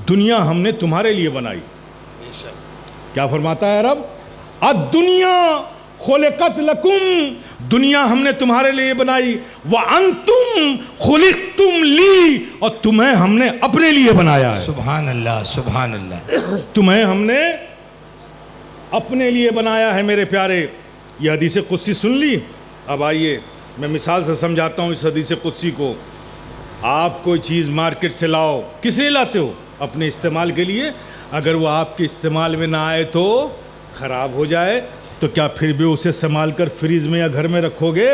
دنیا ہم نے تمہارے لیے بنائی۔ کیا فرماتا ہے رب؟ الدنیا خلقت لکم، دنیا ہم نے تمہارے لیے بنائی، وانتم خلقتم لی، اور تمہیں ہم نے اپنے لیے بنایا ہے۔ سبحان اللہ سبحان اللہ، تمہیں ہم نے اپنے لیے بنایا ہے میرے پیارے۔ یہ حدیث قدسی سن لی؟ اب آئیے میں مثال سے سمجھاتا ہوں اس حدیث قدسی کو۔ آپ کوئی چیز مارکیٹ سے لاؤ، کس لیے لاتے ہو؟ اپنے استعمال کے لیے۔ اگر وہ آپ کے استعمال میں نہ آئے تو خراب ہو جائے تو کیا پھر بھی اسے سنبھال کر فریز میں یا گھر میں رکھو گے؟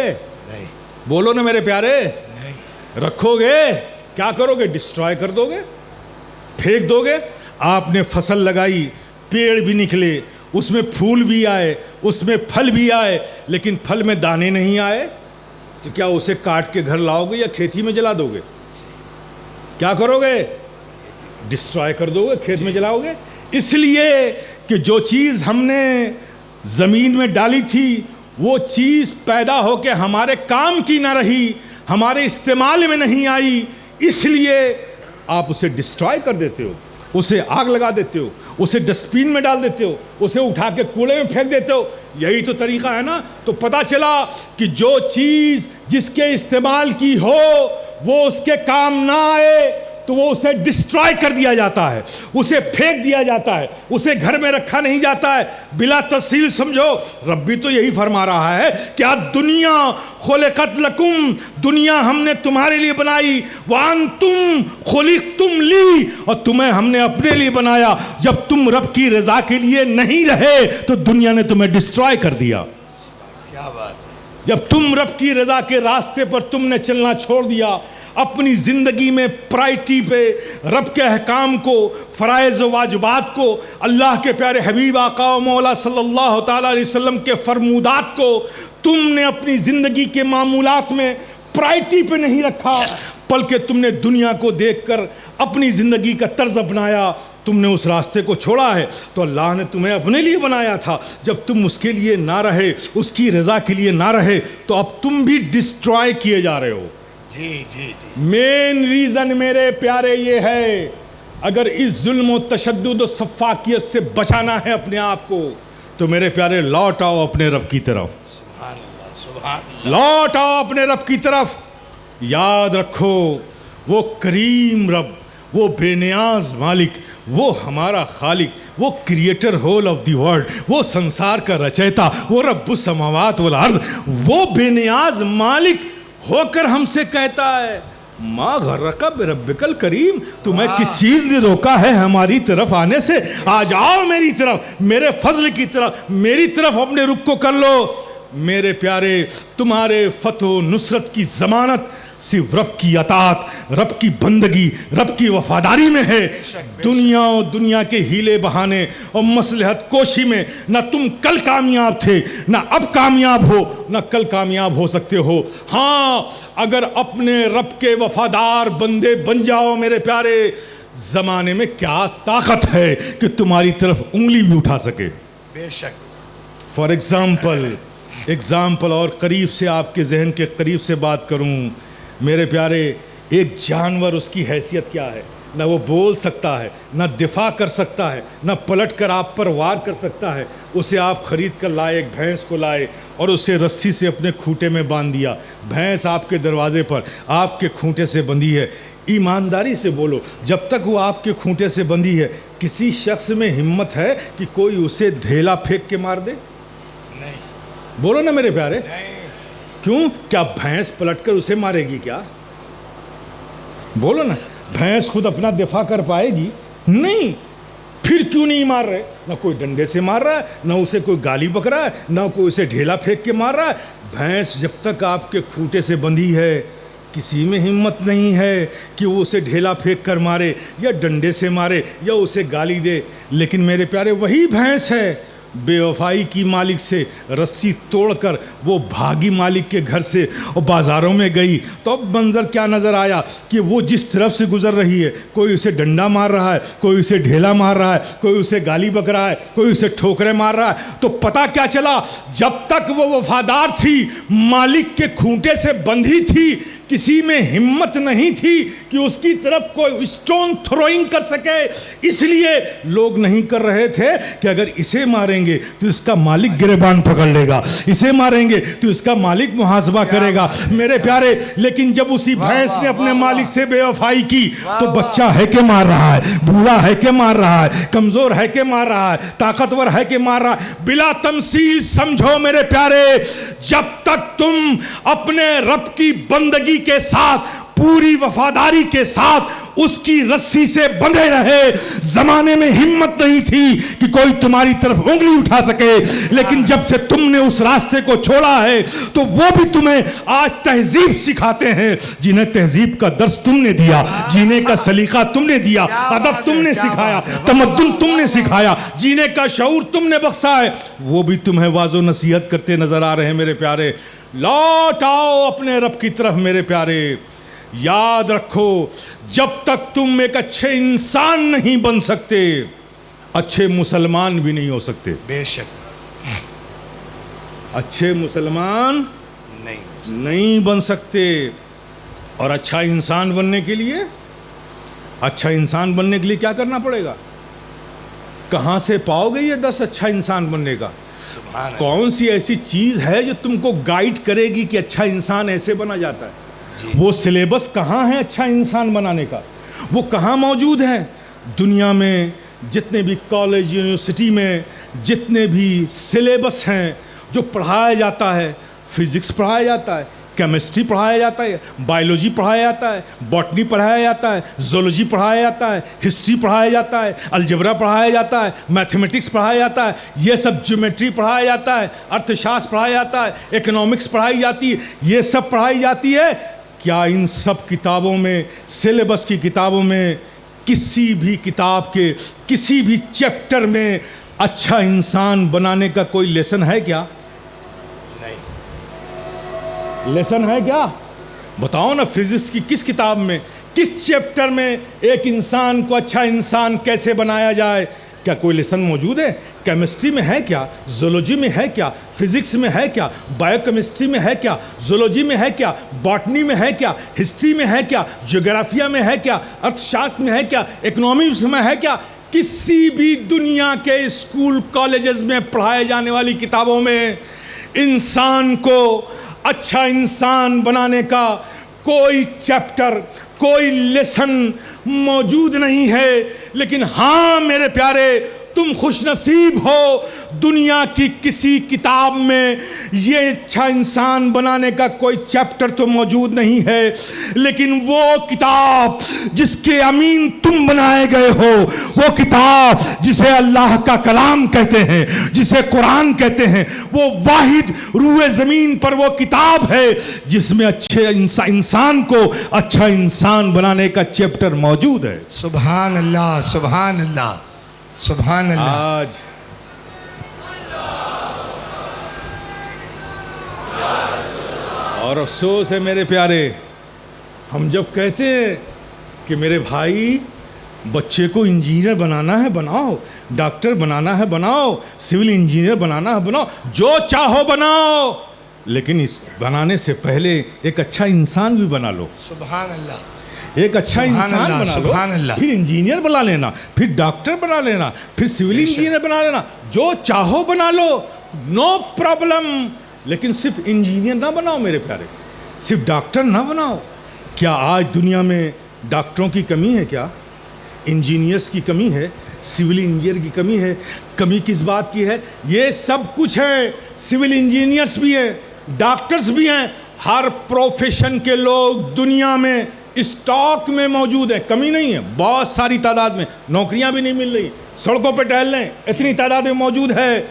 نہیں بولو نا میرے پیارے، نہیں، رکھو گے؟ کیا کرو گے؟ ڈسٹرائے کر دو گے، پھینک دو گے۔ آپ نے فصل لگائی، پیڑ بھی نکلے، اس میں پھول بھی آئے، اس میں پھل بھی آئے، لیکن پھل میں دانے نہیں آئے تو کیا اسے کاٹ کے گھر لاؤ گے یا کھیتی میں جلا دو گے؟ کیا کرو گے؟ ڈسٹرائے کر دو گے، کھیت میں جلاؤ گے۔ اس لیے کہ جو چیز ہم نے زمین میں ڈالی تھی وہ چیز پیدا ہو کے ہمارے کام کی نہ رہی، ہمارے استعمال میں نہیں آئی، اس لیے آپ اسے ڈسٹرائے کر دیتے ہو، اسے آگ لگا دیتے ہو، اسے ڈسٹبن میں ڈال دیتے ہو، اسے اٹھا کے کوڑے میں پھینک دیتے ہو۔ یہی تو طریقہ ہے نا۔ تو پتہ چلا کہ جو چیز جس کے استعمال کی ہو وہ اس کے کام نہ آئے تو وہ اسے ڈسٹرائے کر دیا جاتا ہے، اسے پھینک دیا جاتا ہے، اسے گھر میں رکھا نہیں جاتا ہے۔ بلا تفصیل سمجھو، رب بھی تو یہی فرما رہا ہے کہ دنیا خلقت لکم، دنیا ہم نے تمہارے لیے بنائی، وانتم خلقتم لی، اور تمہیں ہم نے اپنے لیے بنایا۔ جب تم رب کی رضا کے لیے نہیں رہے تو دنیا نے تمہیں ڈسٹرائے کر دیا۔ کیا بات ہے۔ جب تم رب کی رضا کے راستے پر تم نے چلنا چھوڑ دیا، اپنی زندگی میں پرائرٹی پہ رب کے احکام کو، فرائض و واجبات کو، اللہ کے پیارے حبیب آقا و مولا صلی اللہ تعالیٰ علیہ وسلم کے فرمودات کو تم نے اپنی زندگی کے معمولات میں پرائرٹی پہ نہیں رکھا، بلکہ تم نے دنیا کو دیکھ کر اپنی زندگی کا طرز اپنایا، تم نے اس راستے کو چھوڑا ہے، تو اللہ نے تمہیں اپنے لیے بنایا تھا۔ جب تم اس کے لیے نہ رہے، اس کی رضا کے لیے نہ رہے، تو اب تم بھی ڈسٹرائے کیے جا رہے ہو۔ جی جی جی، مین ریزن میرے پیارے یہ ہے، اگر اس ظلم و تشدد و سفاکیت سے بچانا ہے اپنے آپ کو، تو میرے پیارے لوٹ آؤ اپنے رب کی طرف، سبحان اللہ سبحان اللہ۔ لوٹ آؤ اپنے رب کی طرف۔ یاد رکھو وہ کریم رب، وہ بے نیاز مالک، وہ ہمارا خالق، وہ creator whole of the world, وہ سنسار کا رچیتا، وہ رب السماوات والارض، وہ بے نیاز مالک ہو کر ہم سے کہتا ہے ما غرق بربک الکریم، تمہیں کس چیز نے روکا ہے ہماری طرف آنے سے؟ آ جاؤ میری طرف، میرے فضل کی طرف، میری طرف اپنے رخ کو کر لو۔ میرے پیارے، تمہارے فتح و نصرت کی ضمانت صرف رب کی اطاعت، رب کی بندگی، رب کی وفاداری میں ہے۔ دنیا کے ہیلے بہانے اور مصلحت کوشی میں نہ تم کل کامیاب تھے، نہ اب کامیاب ہو، نہ کل کامیاب ہو سکتے ہو۔ ہاں، اگر اپنے رب کے وفادار بندے بن جاؤ میرے پیارے، زمانے میں کیا طاقت ہے کہ تمہاری طرف انگلی بھی اٹھا سکے۔ بے شک۔ فار ایگزامپل اور قریب سے آپ کے ذہن کے قریب سے بات کروں میرے پیارے، ایک جانور، اس کی حیثیت کیا ہے؟ نہ وہ بول سکتا ہے، نہ دفاع کر سکتا ہے، نہ پلٹ کر آپ پر وار کر سکتا ہے۔ اسے آپ خرید کر لائے، ایک بھینس کو لائے اور اسے رسی سے اپنے کھوٹے میں باندھ دیا۔ بھینس آپ کے دروازے پر آپ کے کھوٹے سے بندھی ہے۔ ایمانداری سے بولو، جب تک وہ آپ کے کھوٹے سے بندھی ہے، کسی شخص میں ہمت ہے کہ کوئی اسے ڈھیلا پھینک کے مار دے؟ نہیں، بولو نا میرے پیارے، نہیں۔ کیوں؟ کیا بھینس پلٹ کر اسے مارے گی کیا؟ بولو نا، بھینس خود اپنا دفاع کر پائے گی؟ نہیں۔ پھر کیوں نہیں مار رہے؟ نہ کوئی ڈنڈے سے مار رہا ہے، نہ اسے کوئی گالی بک رہا ہے، نہ کوئی اسے ڈھیلا پھینک کے مار رہا ہے۔ بھینس جب تک آپ کے کھوٹے سے بندھی ہے، کسی میں ہمت نہیں ہے کہ وہ اسے ڈھیلا پھینک کر مارے یا ڈنڈے سے مارے یا اسے گالی دے۔ لیکن میرے پیارے، وہی بھینس ہے بے وفائی کی مالک سے رسی توڑ کر وہ بھاگی مالک کے گھر سے اور بازاروں میں گئی، تو اب منظر کیا نظر آیا کہ وہ جس طرف سے گزر رہی ہے، کوئی اسے ڈنڈا مار رہا ہے، کوئی اسے ڈھیلا مار رہا ہے، کوئی اسے گالی بک رہا ہے، کوئی اسے ٹھوکریں مار رہا ہے۔ تو پتہ کیا چلا؟ جب تک وہ وفادار تھی، مالک کے کھونٹے سے بندھی تھی، کسی میں ہمت نہیں تھی کہ اس کی طرف کوئی اسٹون تھروئنگ کر سکے۔ اس لیے لوگ نہیں کر رہے تھے کہ اگر اسے ماریں گے تو اس کا مالک گریبان پکڑ لے گا، اسے ماریں گے تو اس کا مالک محاسبہ کرے گا میرے پیارے۔ لیکن جب اسی بھینس نے اپنے مالک سے بے وفائی کی تو بچہ ہے کہ مار رہا ہے، بوڑھا ہے کہ مار رہا ہے، کمزور ہے کہ مار رہا ہے، طاقتور ہے کہ مار رہا ہے۔ بلا تمثیل سمجھو میرے پیارے، جب تک تم اپنے رب کی بندگی کے ساتھ، پوری وفاداری کے ساتھ اس کی رسی سے بندھے رہے، زمانے میں ہمت نہیں تھی کہ کوئی تمہاری طرف انگلی اٹھا سکے۔ لیکن جب سے تم نے اس راستے کو چھوڑا ہے تو وہ بھی تمہیں آج تہذیب سکھاتے ہیں، جنہیں تہذیب کا درس تم نے دیا، جینے کا سلیقہ تم نے دیا، ادب تم نے سکھایا، تمدن تم نے سکھایا، جینے کا شعور تم نے بخشا ہے، وہ بھی تمہیں واضح و نصیحت کرتے نظر آ رہے ہیں میرے پیارے۔ لوٹ آؤ اپنے رب کی طرف میرے پیارے۔ یاد رکھو، جب تک تم ایک اچھے انسان نہیں بن سکتے، اچھے مسلمان بھی نہیں ہو سکتے۔ بے شک، اچھے مسلمان نہیں بن سکتے۔ اور اچھا انسان بننے کے لیے، اچھا انسان بننے کے لیے کیا کرنا پڑے گا؟ کہاں سے پاؤ گے یہ 10 اچھا انسان بننے کا؟ کون سی ایسی چیز ہے جو تم کو گائیڈ کرے گی کہ اچھا انسان ایسے بنا جاتا ہے؟ وہ سلیبس کہاں ہے اچھا انسان بنانے کا؟ وہ کہاں موجود ہیں؟ دنیا میں جتنے بھی کالج یونیورسٹی میں جتنے بھی سلیبس ہیں جو پڑھایا جاتا ہے، فزکس پڑھایا جاتا ہے، کیمسٹری پڑھایا جاتا ہے، بائیولوجی پڑھایا جاتا ہے، باٹنی پڑھایا جاتا ہے، زولوجی پڑھایا جاتا ہے، ہسٹری پڑھایا جاتا ہے، الجبرا پڑھایا جاتا ہے، میتھمیٹکس پڑھایا جاتا ہے، یہ سب جیومیٹری پڑھایا جاتا ہے، ارتھ شاستر پڑھایا جاتا ہے، اکنامکس پڑھائی جاتی ہے، یہ سب پڑھائی جاتی ہے۔ کیا ان سب کتابوں میں، سلیبس کی کتابوں میں، کسی بھی کتاب کے کسی بھی چیپٹر میں اچھا انسان بنانے کا کوئی لیسن ہے کیا؟ لیسن ہے کیا؟ بتاؤ نا، فزکس کی کس کتاب میں، کس چیپٹر میں ایک انسان کو اچھا انسان کیسے بنایا جائے، کیا کوئی لیسن موجود ہے؟ کیمسٹری میں ہے کیا؟ زولوجی میں ہے کیا؟ فزکس میں ہے کیا؟ بایو کیمسٹری میں ہے کیا؟ زولوجی میں ہے کیا؟ باٹنی میں ہے کیا؟ ہسٹری میں ہے کیا؟ جغرافیہ میں ہے کیا؟ ارتھ شاستر میں ہے کیا؟ اکنامکس میں ہے کیا؟ کسی بھی دنیا کے اسکول کالجز میں پڑھائے جانے والی کتابوں میں انسان کو اچھا انسان بنانے کا کوئی چیپٹر، کوئی لیسن موجود نہیں ہے۔ لیکن ہاں میرے پیارے، تم خوش نصیب ہو، دنیا کی کسی کتاب میں یہ اچھا انسان بنانے کا کوئی چیپٹر تو موجود نہیں ہے، لیکن وہ کتاب جس کے امین تم بنائے گئے ہو، وہ کتاب جسے اللہ کا کلام کہتے ہیں، جسے قرآن کہتے ہیں، وہ واحد روئے زمین پر وہ کتاب ہے جس میں اچھے انسان کو اچھا انسان بنانے کا چیپٹر موجود ہے۔ سبحان اللہ، سبحان اللہ، سبحان اللہ۔ آج اور افسوس ہے میرے پیارے، ہم جب کہتے ہیں کہ میرے بھائی بچے کو انجینئر بنانا ہے بناؤ، ڈاکٹر بنانا ہے بناؤ، سول انجینئر بنانا ہے بناؤ، جو چاہو بناؤ، لیکن اس بنانے سے پہلے ایک اچھا انسان بھی بنا لو۔ سبحان اللہ، ایک اچھا انسان بنا لو، پھر انجینئر بنا لینا، پھر ڈاکٹر بنا لینا، پھر سول انجینئر بنا لینا، جو چاہو بنا لو، نو پرابلم، لیکن صرف انجینئر نہ بناؤ میرے پیارے، صرف ڈاکٹر نہ بناؤ۔ کیا آج دنیا میں ڈاکٹروں کی کمی ہے؟ کیا انجینئرز کی کمی ہے؟ سول انجینئر کی کمی ہے؟ کمی کس بات کی ہے؟ یہ سب کچھ ہے، سول انجینئرز بھی ہیں، ڈاکٹرز بھی ہیں، ہر پروفیشن کے لوگ دنیا میں اسٹاک میں موجود ہے، کمی نہیں ہے، بہت ساری تعداد میں، نوکریاں بھی نہیں مل رہی، سڑکوں پہ ٹہل لیں، اتنی تعداد میں موجود ہے۔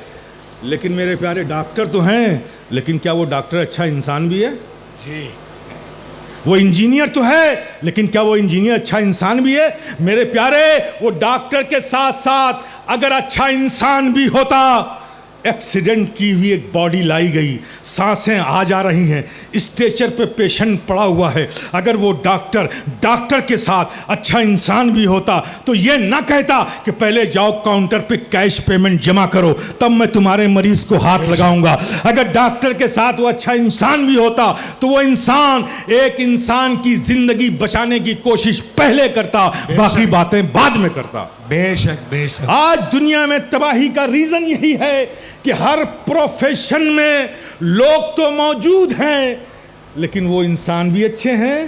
لیکن میرے پیارے ڈاکٹر تو ہیں، لیکن کیا وہ ڈاکٹر اچھا انسان بھی ہے؟ جی۔ وہ انجینئر تو ہے، لیکن کیا وہ انجینئر اچھا انسان بھی ہے؟ میرے پیارے، وہ ڈاکٹر کے ساتھ ساتھ اگر اچھا انسان بھی ہوتا، ایکسیڈنٹ کی ہوئی ایک باڈی لائی گئی، سانسیں آ جا رہی ہیں، اسٹریچر پہ پیشنٹ پڑا ہوا ہے، اگر وہ ڈاکٹر کے ساتھ اچھا انسان بھی ہوتا تو یہ نہ کہتا کہ پہلے جاؤ کاؤنٹر پہ کیش پیمنٹ جمع کرو تب میں تمہارے مریض کو ہاتھ لگاؤں گا۔ اگر ڈاکٹر کے ساتھ وہ اچھا انسان بھی ہوتا تو وہ انسان ایک انسان کی زندگی بچانے کی کوشش پہلے کرتا، باقی باتیں بعد میں کرتا۔ بے شک، بے شک۔ آج دنیا میں تباہی کا ریزن یہی ہے کہ ہر پروفیشن میں لوگ تو موجود ہیں، لیکن وہ انسان بھی اچھے ہیں،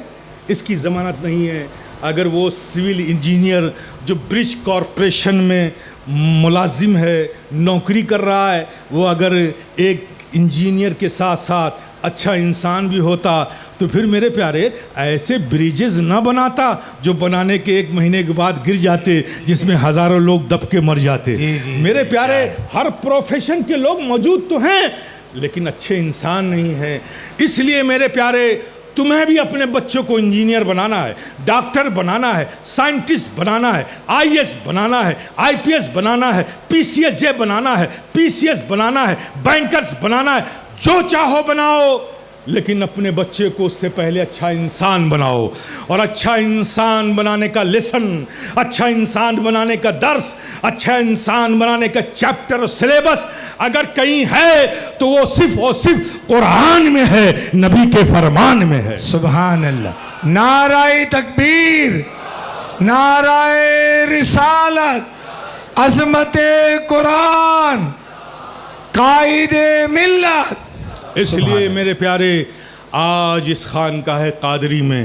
اس کی ضمانت نہیں ہے۔ اگر وہ سول انجینئر جو برج کارپوریشن میں ملازم ہے، نوکری کر رہا ہے، وہ اگر ایک انجینئر کے ساتھ ساتھ اچھا انسان بھی ہوتا تو پھر میرے پیارے ایسے بریجز نہ بناتا جو بنانے کے 1 مہینے کے بعد گر جاتے، جس میں ہزاروں لوگ دب کے مر جاتے۔ میرے پیارے، ہر پروفیشن کے لوگ موجود تو ہیں، لیکن اچھے انسان نہیں ہیں۔ اس لیے میرے پیارے، تمہیں بھی اپنے بچوں کو انجینئر بنانا ہے، ڈاکٹر بنانا ہے، سائنٹسٹ بنانا ہے، IAS بنانا ہے، IPS بنانا ہے، PCSJ بنانا ہے، PCS بنانا ہے، بینکرز بنانا ہے، جو چاہو بناؤ، لیکن اپنے بچے کو اس سے پہلے اچھا انسان بناؤ۔ اور اچھا انسان بنانے کا لیسن، اچھا انسان بنانے کا درس، اچھا انسان بنانے کا چیپٹر اور سلیبس اگر کہیں ہے تو وہ صرف اور صرف قرآن میں ہے، نبی کے فرمان میں ہے۔ سبحان اللہ۔ نعرہ تکبیر، نعرہ رسالت، عظمت قرآن، قائد ملت۔ اس لیے میرے پیارے، آج اس خانقاہ قادری میں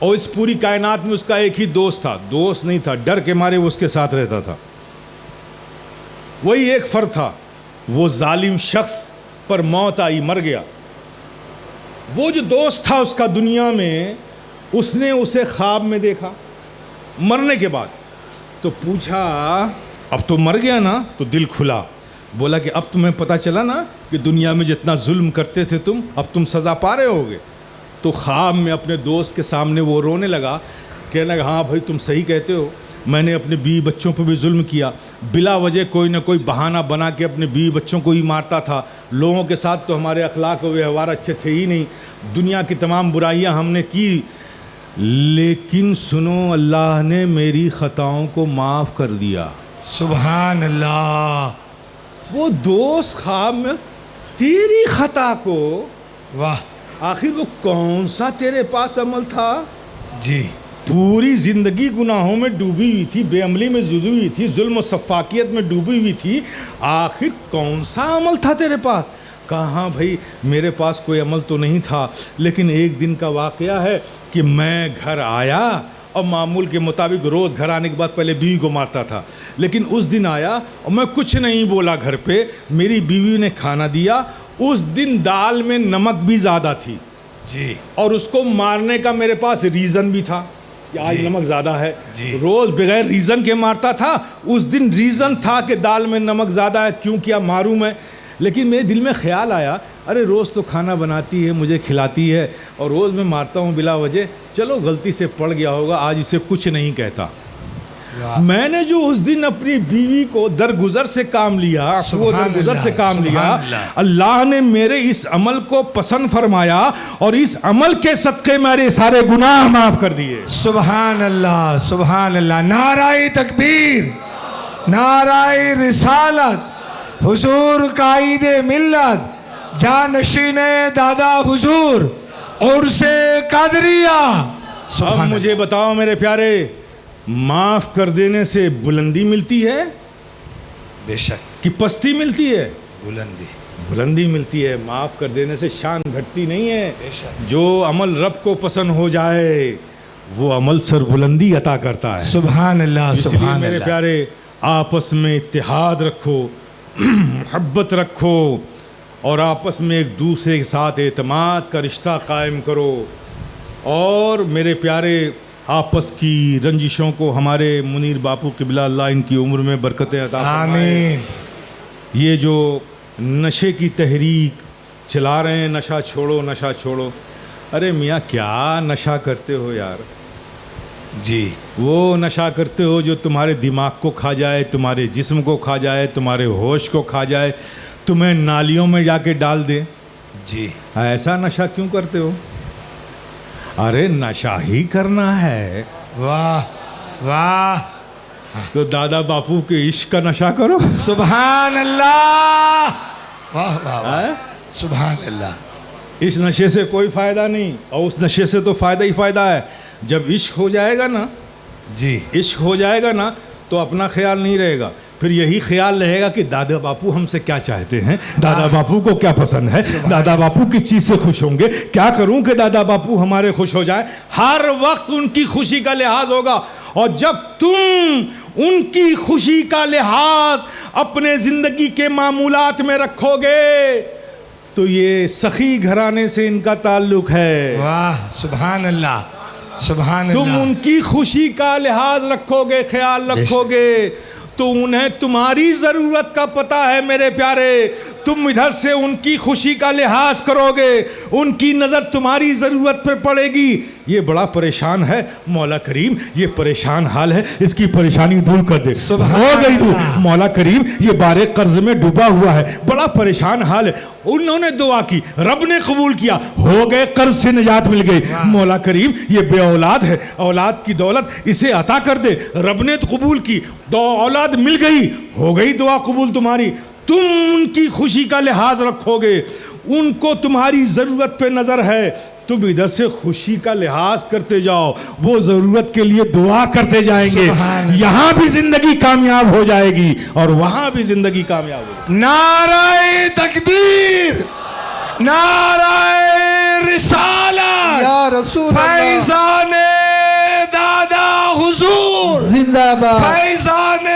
اور اس پوری کائنات میں اس کا ایک ہی دوست تھا، دوست نہیں تھا، ڈر کے مارے وہ اس کے ساتھ رہتا تھا، وہی ایک فرد تھا. وہ ظالم شخص پر موت آئی، مر گیا. وہ جو دوست تھا اس کا دنیا میں، اس نے اسے خواب میں دیکھا مرنے کے بعد. تو پوچھا اب تو مر گیا نا، تو دل کھلا. بولا کہ اب تمہیں پتہ چلا نا کہ دنیا میں جتنا ظلم کرتے تھے تم، اب تم سزا پا رہے ہوگے. تو خواب میں اپنے دوست کے سامنے وہ رونے لگا، کہنے لگا ہاں بھائی تم صحیح کہتے ہو، میں نے اپنے بیوی بچوں پہ بھی ظلم کیا، بلا وجہ کوئی نہ کوئی بہانہ بنا کے اپنے بیوی بچوں کو ہی مارتا تھا. لوگوں کے ساتھ تو ہمارے اخلاق و ویوہار اچھے تھے ہی نہیں، دنیا کی تمام برائیاں ہم نے کی. لیکن سنو، اللہ نے میری خطاؤں کو معاف کر دیا. سبحان اللہ. وہ دوست خواب میں تیری خطا کو، واہ. آخر وہ کون سا تیرے پاس عمل تھا؟ جی. پوری زندگی گناہوں میں ڈوبی ہوئی تھی، بے عملی میں ڈوبی ہوئی تھی، ظلم و سفاکیت میں ڈوبی ہوئی تھی، آخر کون سا عمل تھا تیرے پاس؟ کہاں بھائی میرے پاس کوئی عمل تو نہیں تھا، لیکن ایک دن کا واقعہ ہے کہ میں گھر آیا اور معمول کے مطابق روز گھر آنے کے بعد پہلے بیوی کو مارتا تھا، لیکن اس دن آیا اور میں کچھ نہیں بولا گھر پہ، میری بیوی نے کھانا دیا. اس دن دال میں نمک بھی زیادہ تھی جی، اور اس کو مارنے کا میرے پاس ریزن بھی تھا کہ آج جی نمک زیادہ ہے. جی. روز بغیر ریزن کے مارتا تھا، اس دن ریزن تھا کہ دال میں نمک زیادہ ہے، کیوں کیا ماروں میں. لیکن میرے دل میں خیال آیا ارے روز تو کھانا بناتی ہے، مجھے کھلاتی ہے، اور روز میں مارتا ہوں بلا وجہ، چلو غلطی سے پڑ گیا ہوگا، آج اسے کچھ نہیں کہتا. میں نے جو اس دن اپنی بیوی کو درگزر سے کام لیا، وہ درگزر سے کام لیا، اللہ نے میرے اس عمل کو پسند فرمایا اور اس عمل کے صدقے میرے سارے گناہ معاف کر دیے. سبحان اللہ. سبحان اللہ. نعرہ تکبیر، نعرہ رسالت، حضور قائد ملت، جانشین دادا حضور، عرس قادریہ. اب مجھے بتاؤ میرے پیارے، معاف کر دینے سے بلندی ملتی ہے بے شک، کہ پستی ملتی ہے؟ بلندی. بلندی ملتی ہے. معاف کر دینے سے شان گھٹتی نہیں ہے. بے شک. جو عمل رب کو پسند ہو جائے وہ عمل سر بلندی عطا کرتا ہے. سبحان اللہ. اس لیے سبحان میرے اللہ. پیارے آپس میں اتحاد رکھو، محبت رکھو، اور آپس میں ایک دوسرے کے ساتھ اعتماد کا رشتہ قائم کرو. اور میرے پیارے آپس کی رنجشوں کو ہمارے منیر باپو قبلہ اللہ ان کی عمر میں برکتیں عطا فرمائے. آمین. یہ جو نشے کی تحریک چلا رہے ہیں، نشہ چھوڑو نشہ چھوڑو، ارے میاں کیا نشہ کرتے ہو یار؟ جی. وہ نشہ کرتے ہو جو تمہارے دماغ کو کھا جائے، تمہارے جسم کو کھا جائے، تمہارے ہوش کو کھا جائے، تمہیں نالیوں میں جا کے ڈال دے. جی. ایسا نشہ کیوں کرتے ہو؟ ارے نشہ ہی کرنا ہے واہ واہ. تو دادا باپو کے عشق کا نشہ کرو. سبحان اللہ. واہ واہ واہ. ہاں؟ سبحان اللہ. اس نشے سے کوئی فائدہ نہیں، اور اس نشے سے تو فائدہ ہی فائدہ ہے. جب عشق ہو جائے گا نا، جی. عشق ہو جائے گا نا، تو اپنا خیال نہیں رہے گا، پھر یہی خیال رہے گا کہ دادا باپو ہم سے کیا چاہتے ہیں، دادا باپو کو کیا پسند ہے، دادا باپو کس چیز سے خوش ہوں گے، کیا کروں کہ دادا باپو ہمارے خوش ہو جائیں. ہر وقت ان کی خوشی کا لحاظ ہوگا. اور جب تم ان کی خوشی کا لحاظ اپنے زندگی کے معمولات میں رکھو گے تو یہ سخی گھرانے سے ان کا تعلق ہے. واہ. سبحان اللہ. سبحان تم اللہ. ان کی خوشی کا لحاظ رکھو گے، خیال رکھو گے، تو انہیں تمہاری ضرورت کا پتہ ہے میرے پیارے. تم ادھر سے ان کی خوشی کا لحاظ کرو گے، ان کی نظر تمہاری ضرورت پہ پڑے گی. یہ بڑا پریشان ہے مولا کریم، یہ پریشان حال ہے، اس کی پریشانی دور کر دے. ہو گئی دور. مولا کریم یہ بارے قرض میں ڈوبا ہوا ہے، بڑا پریشان حال ہے. انہوں نے دعا کی، رب نے قبول کیا، ہو گئے، قرض سے نجات مل گئی. مولا کریم یہ بے اولاد ہے، اولاد کی دولت اسے عطا کر دے. رب نے تو قبول کی، دو اولاد مل گئی، ہو گئی دعا قبول تمہاری. تم ان کی خوشی کا لحاظ رکھو گے، ان کو تمہاری ضرورت پہ نظر ہے، تم ادھر سے خوشی کا لحاظ کرتے جاؤ، وہ ضرورت کے لیے دعا کرتے جائیں گے. یہاں بھی زندگی کامیاب ہو جائے گی اور وہاں بھی زندگی کامیاب ہو جائے گی. نعرہ تکبیر، نعرہ رسالت یا رسول اللہ فیضان دادا حضور زندہ باد فیضان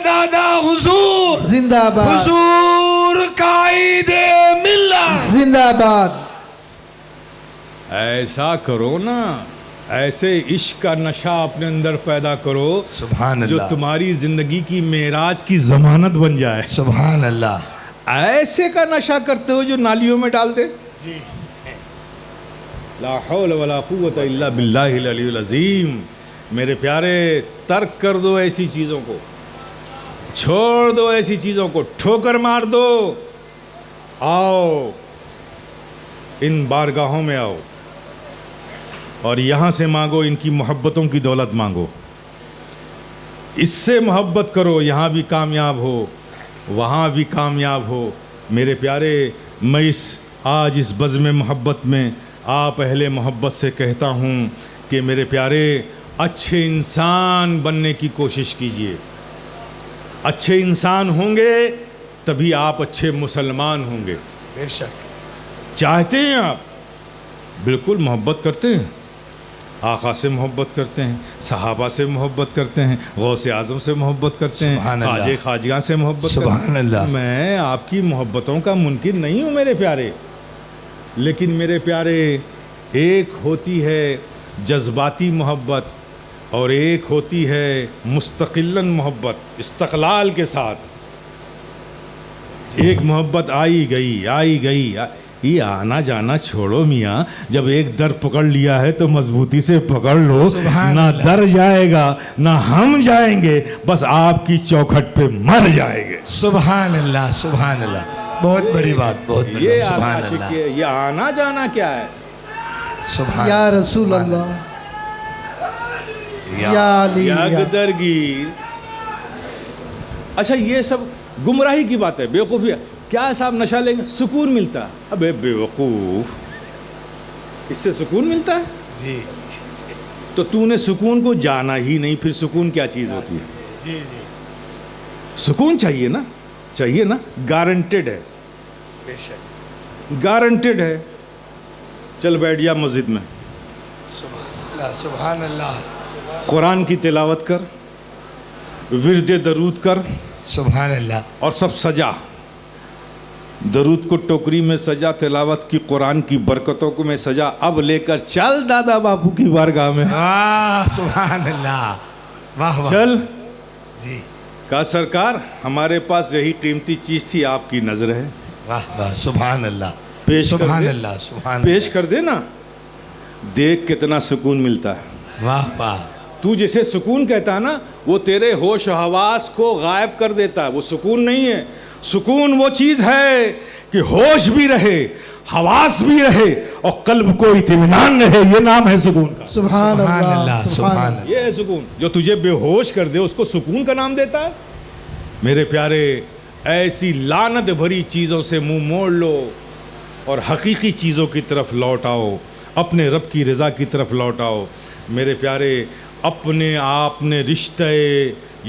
دادا حضور زندہ باد حضور قائد ملت زندہ باد ایسا کرو نا، ایسے عشق کا نشہ اپنے اندر پیدا کرو سبحان جو اللہ تمہاری زندگی کی معراج کی ضمانت بن جائے. سبحان اللہ ایسے کا نشہ کرتے ہو جو نالیوں میں ڈال دے. جی لا حول ولا قوت الا باللہ العلی العظیم. میرے پیارے، ترک کر دو ایسی چیزوں کو، چھوڑ دو ایسی چیزوں کو، ٹھوکر مار دو. آؤ ان بارگاہوں میں آؤ اور یہاں سے مانگو، ان کی محبتوں کی دولت مانگو، اس سے محبت کرو. یہاں بھی کامیاب ہو، وہاں بھی کامیاب ہو. میرے پیارے، میں آج اس بزم محبت میں آپ اہل محبت سے کہتا ہوں کہ میرے پیارے، اچھے انسان بننے کی کوشش کیجئے. اچھے انسان ہوں گے تبھی آپ اچھے مسلمان ہوں گے. بے شک چاہتے ہیں آپ، بالکل محبت کرتے ہیں، آقا سے محبت کرتے ہیں، صحابہ سے محبت کرتے ہیں، غوث اعظم سے محبت کرتے ہیں، سبحان اللہ، خواجہ خواجگاں سے محبت کرتے ہیں. سبحان اللہ. میں آپ کی محبتوں کا منکر نہیں ہوں میرے پیارے، لیکن میرے پیارے، ایک ہوتی ہے جذباتی محبت اور ایک ہوتی ہے مستقلاً محبت، استقلال کے ساتھ. ایک محبت آئی گئی. یہ آنا جانا چھوڑو میاں، جب ایک در پکڑ لیا ہے تو مضبوطی سے پکڑ لو. سبحان نہ اللہ. در جائے گا نہ ہم جائیں گے، بس آپ کی چوکھٹ پہ مر جائیں گے. سبحان اللہ سبحان اللہ. بہت بڑی بات، بہت بڑی یہ بات. سبحان عاشق اللہ ہے، یہ آنا جانا کیا ہے؟ سبحان یا اللہ. رسول اللہ یا یا علی یک درگیر. اچھا یہ سب گمراہی کی بات ہے، بیوقوفی ہے. کیا صاحب نشہ لیں گے سکون ملتا ہے؟ ابے بیوقوف، اس سے سکون ملتا ہے؟ جی تو تو نے سکون کو جانا ہی نہیں، پھر سکون کیا چیز ہوتی ہے؟ جی جی سکون چاہیے نا، چاہیے نا، گارنٹیڈ ہے، بے شک. گارنٹیڈ ہے. چل بیٹھ جا مسجد میں، سبحان اللہ سبحان اللہ قرآن کی تلاوت کر، ورد درود کر، سبحان اللہ. اور سب سجا. درود کو ٹوکری میں سجا، تلاوت کی قرآن کی برکتوں کو میں سجا. اب لے کر چل دادا باپو کی بارگاہ میں. واہ سبحان اللہ. واہ واہ. چل. جی کہا سرکار ہمارے پاس یہی قیمتی چیز تھی، آپ کی نظر ہے، واہ واہ. سبحان اللہ پیش کر سبحان دے. اللہ سبحان پیش کر دے نا. دیکھ کتنا سکون ملتا ہے. اللہ. واہ واہ. تو جسے سکون کہتا ہے نا، وہ تیرے ہوش و حواس کو غائب کر دیتا ہے. وہ سکون نہیں ہے. سکون وہ چیز ہے کہ ہوش بھی رہے، حواس بھی رہے اور قلب کو اطمینان رہے. یہ نام ہے سکون کا. سبحان سبحان اللہ اللہ سبحان اللہ. یہ ہے سکون. جو تجھے بے ہوش کر دے اس کو سکون کا نام دیتا ہے. میرے پیارے، ایسی لعنت بھری چیزوں سے منہ موڑ لو اور حقیقی چیزوں کی طرف لوٹ آؤ، اپنے رب کی رضا کی طرف لوٹ آؤ. میرے پیارے، اپنے آپ نے رشتہ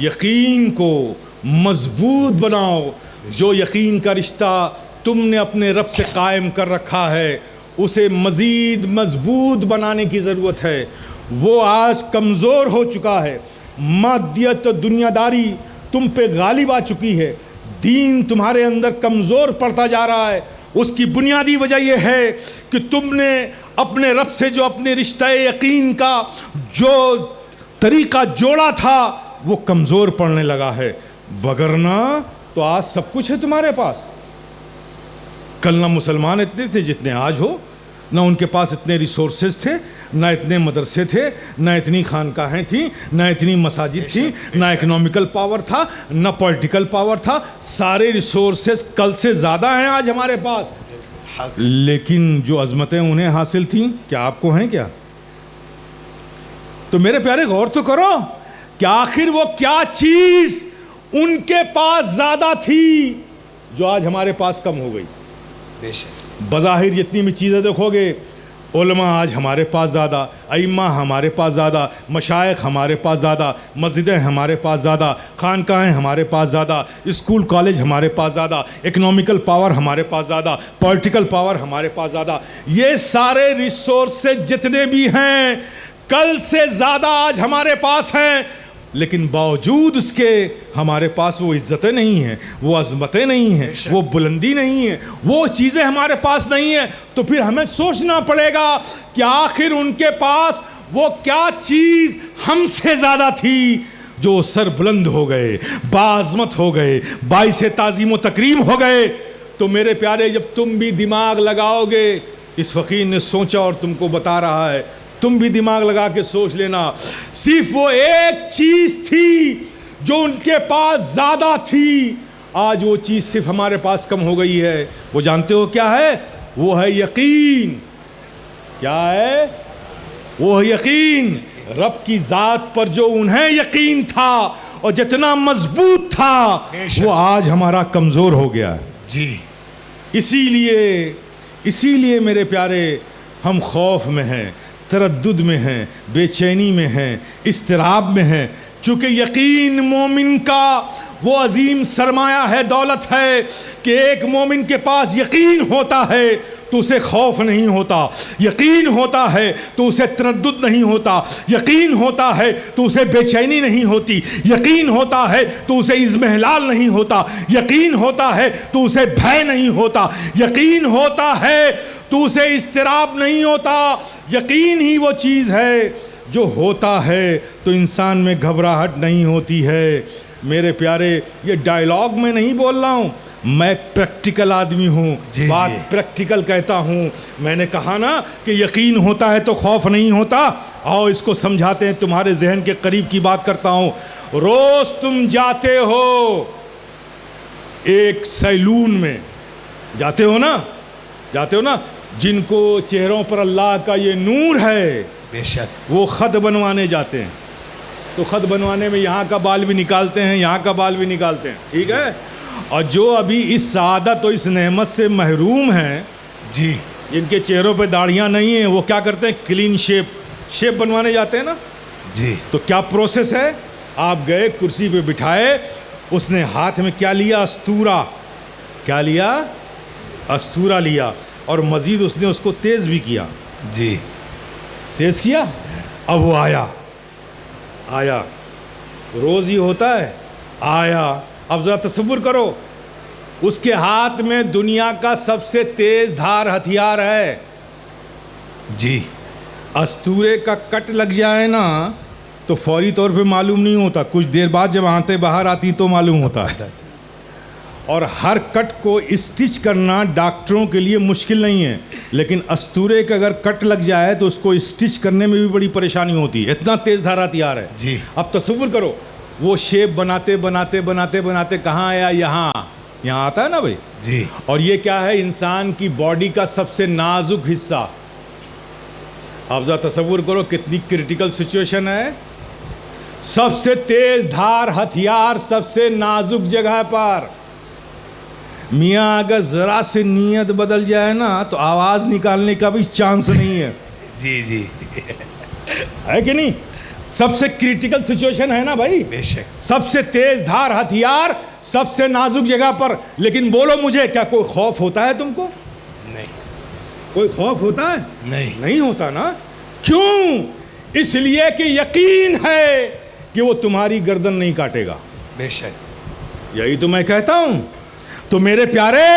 یقین کو مضبوط بناؤ. جو یقین کا رشتہ تم نے اپنے رب سے قائم کر رکھا ہے، اسے مزید مضبوط بنانے کی ضرورت ہے. وہ آج کمزور ہو چکا ہے. مادیت دنیا داری تم پہ غالب آ چکی ہے. دین تمہارے اندر کمزور پڑتا جا رہا ہے. اس کی بنیادی وجہ یہ ہے کہ تم نے اپنے رب سے جو اپنے رشتہ یقین کا جو طریقہ جوڑا تھا وہ کمزور پڑنے لگا ہے. وگرنہ تو آج سب کچھ ہے تمہارے پاس. کل نہ مسلمان اتنے تھے جتنے آج ہو، نہ ان کے پاس اتنے ریسورسز تھے، نہ اتنے مدرسے تھے، نہ اتنی خانقاہیں تھیں، نہ اتنی مساجد تھیں، نہ اکنومیکل پاور تھا، نہ پولیٹیکل پاور تھا. سارے ریسورسز کل سے زیادہ ہیں آج ہمارے پاس. لیکن جو عظمتیں انہیں حاصل تھیں کیا آپ کو ہیں کیا؟ تو میرے پیارے غور تو کرو کہ آخر وہ کیا چیز ان کے پاس زیادہ تھی جو آج ہمارے پاس کم ہو گئی. بے شک. بظاہر جتنی بھی چیزیں دیکھو گے، علماء آج ہمارے پاس زیادہ، ائمہ ہمارے پاس زیادہ، مشائخ ہمارے پاس زیادہ، مسجدیں ہمارے پاس زیادہ، خانقاہیں ہمارے پاس زیادہ، اسکول کالج ہمارے پاس زیادہ، اکنامیکل پاور ہمارے پاس زیادہ، پولیٹیکل پاور ہمارے پاس زیادہ. یہ سارے ریسورسز جتنے بھی ہیں کل سے زیادہ آج ہمارے پاس ہیں، لیکن باوجود اس کے ہمارے پاس وہ عزتیں نہیں ہیں، وہ عظمتیں نہیں ہیں، وہ بلندی نہیں ہے، وہ چیزیں ہمارے پاس نہیں ہیں. تو پھر ہمیں سوچنا پڑے گا کہ آخر ان کے پاس وہ کیا چیز ہم سے زیادہ تھی جو سر بلند ہو گئے، باعظمت ہو گئے، باعث تعظیم و تکریم ہو گئے. تو میرے پیارے جب تم بھی دماغ لگاؤ گے، اس فقیر نے سوچا اور تم کو بتا رہا ہے، تم بھی دماغ لگا کے سوچ لینا. صرف وہ ایک چیز تھی جو ان کے پاس زیادہ تھی، آج وہ چیز صرف ہمارے پاس کم ہو گئی ہے. وہ جانتے ہو کیا ہے؟ وہ ہے یقین. کیا ہے؟ وہ ہے یقین. رب کی ذات پر جو انہیں یقین تھا اور جتنا مضبوط تھا وہ آج ہمارا کمزور ہو گیا ہے. جی اسی لیے میرے پیارے ہم خوف میں ہیں، تردد میں ہیں، بے چینی میں ہیں، اضطراب میں ہیں. چونکہ یقین مومن کا وہ عظیم سرمایہ ہے، دولت ہے کہ ایک مومن کے پاس یقین ہوتا ہے تو اسے خوف نہیں ہوتا، یقین ہوتا ہے تو اسے تردد نہیں ہوتا، یقین ہوتا ہے تو اسے بے چینی نہیں ہوتی، یقین ہوتا ہے تو اسے اضمحلال نہیں ہوتا، یقین ہوتا ہے تو اسے بھے نہیں ہوتا، یقین ہوتا ہے تو اسے اضطراب نہیں ہوتا. یقین ہی وہ چیز ہے جو ہوتا ہے تو انسان میں گھبراہٹ نہیں ہوتی ہے. میرے پیارے یہ ڈائیلاگ میں نہیں بول رہا ہوں، میں ایک پریکٹیکل آدمی ہوں، بات پریکٹیکل کہتا ہوں. میں نے کہا نا کہ یقین ہوتا ہے تو خوف نہیں ہوتا. آؤ اس کو سمجھاتے ہیں، تمہارے ذہن کے قریب کی بات کرتا ہوں. روز تم جاتے ہو ایک سیلون میں، جاتے ہو نا، جن کو چہروں پر اللہ کا یہ نور ہے، بے شک وہ خط بنوانے جاتے ہیں. تو خط بنوانے میں یہاں کا بال بھی نکالتے ہیں، یہاں کا بال بھی نکالتے ہیں، ٹھیک ہے. اور جو ابھی اس سعادت اور اس نعمت سے محروم ہیں، جی جن کے چہروں پہ داڑھیاں نہیں ہیں، وہ کیا کرتے ہیں؟ کلین شیپ بنوانے جاتے ہیں نا. جی تو کیا پروسیس ہے؟ آپ گئے، کرسی پہ بٹھائے، اس نے ہاتھ میں کیا لیا؟ استورا. کیا لیا؟ استورا لیا. اور مزید اس نے اس کو تیز بھی کیا. جی تیز کیا. اب وہ آیا روز ہی ہوتا ہے، آیا. اب ذرا تصور کرو، اس کے ہاتھ میں دنیا کا سب سے تیز دھار ہتھیار ہے. جی استورے کا کٹ لگ جائے نا تو فوری طور پہ معلوم نہیں ہوتا، کچھ دیر بعد جب آنتیں باہر آتی تو معلوم ہوتا ہے. اور ہر کٹ کو اسٹچ کرنا ڈاکٹروں کے لیے مشکل نہیں ہے، لیکن استورے کا اگر کٹ لگ جائے تو اس کو اسٹچ کرنے میں بھی بڑی پریشانی ہوتی ہے، اتنا تیز دھار ہتھیار ہے. جی اب تصور کرو، وہ شیپ بناتے کہاں آیا؟ یہاں آتا ہے نا بھائی. جی اور یہ کیا ہے؟ انسان کی باڈی کا سب سے نازک حصہ. آپ ذرا تصور کرو کتنی کریٹیکل سچویشن ہے. سب سے تیز دھار ہتھیار سب سے نازک جگہ پر. میاں اگر ذرا سے نیت بدل جائے نا تو آواز نکالنے کا بھی چانس نہیں ہے. جی ہے کہ نہیں؟ سب سے کریٹیکل سچویشن ہے نا بھائی. بے شک سب سے تیز دھار ہتھیار سب سے نازک جگہ پر. لیکن بولو مجھے، کیا کوئی خوف ہوتا ہے تم کو؟ نہیں. کوئی خوف ہوتا ہے؟ نہیں ہوتا نا. کیوں؟ اس لیے کہ یقین ہے کہ وہ تمہاری گردن نہیں کاٹے گا. بے شک یہی تو میں کہتا ہوں. تو میرے پیارے،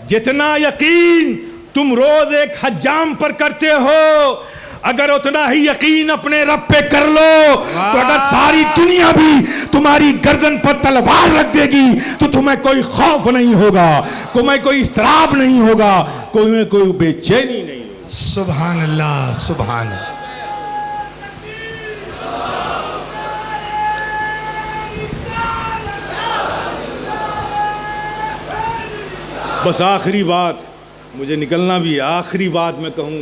جتنا یقین تم روز ایک حجام پر کرتے ہو، اگر اتنا ہی یقین اپنے رب پہ کر لو تو اگر ساری دنیا بھی تمہاری گردن پر تلوار رکھ دے گی تو تمہیں کوئی خوف نہیں ہوگا، تمہیں کوئی اضطراب نہیں ہوگا، کوئی بے چینی نہیں ہوگی. سبحان اللہ سبحان اللہ. بس آخری بات، مجھے نکلنا بھی ہے، آخری بات میں کہوں.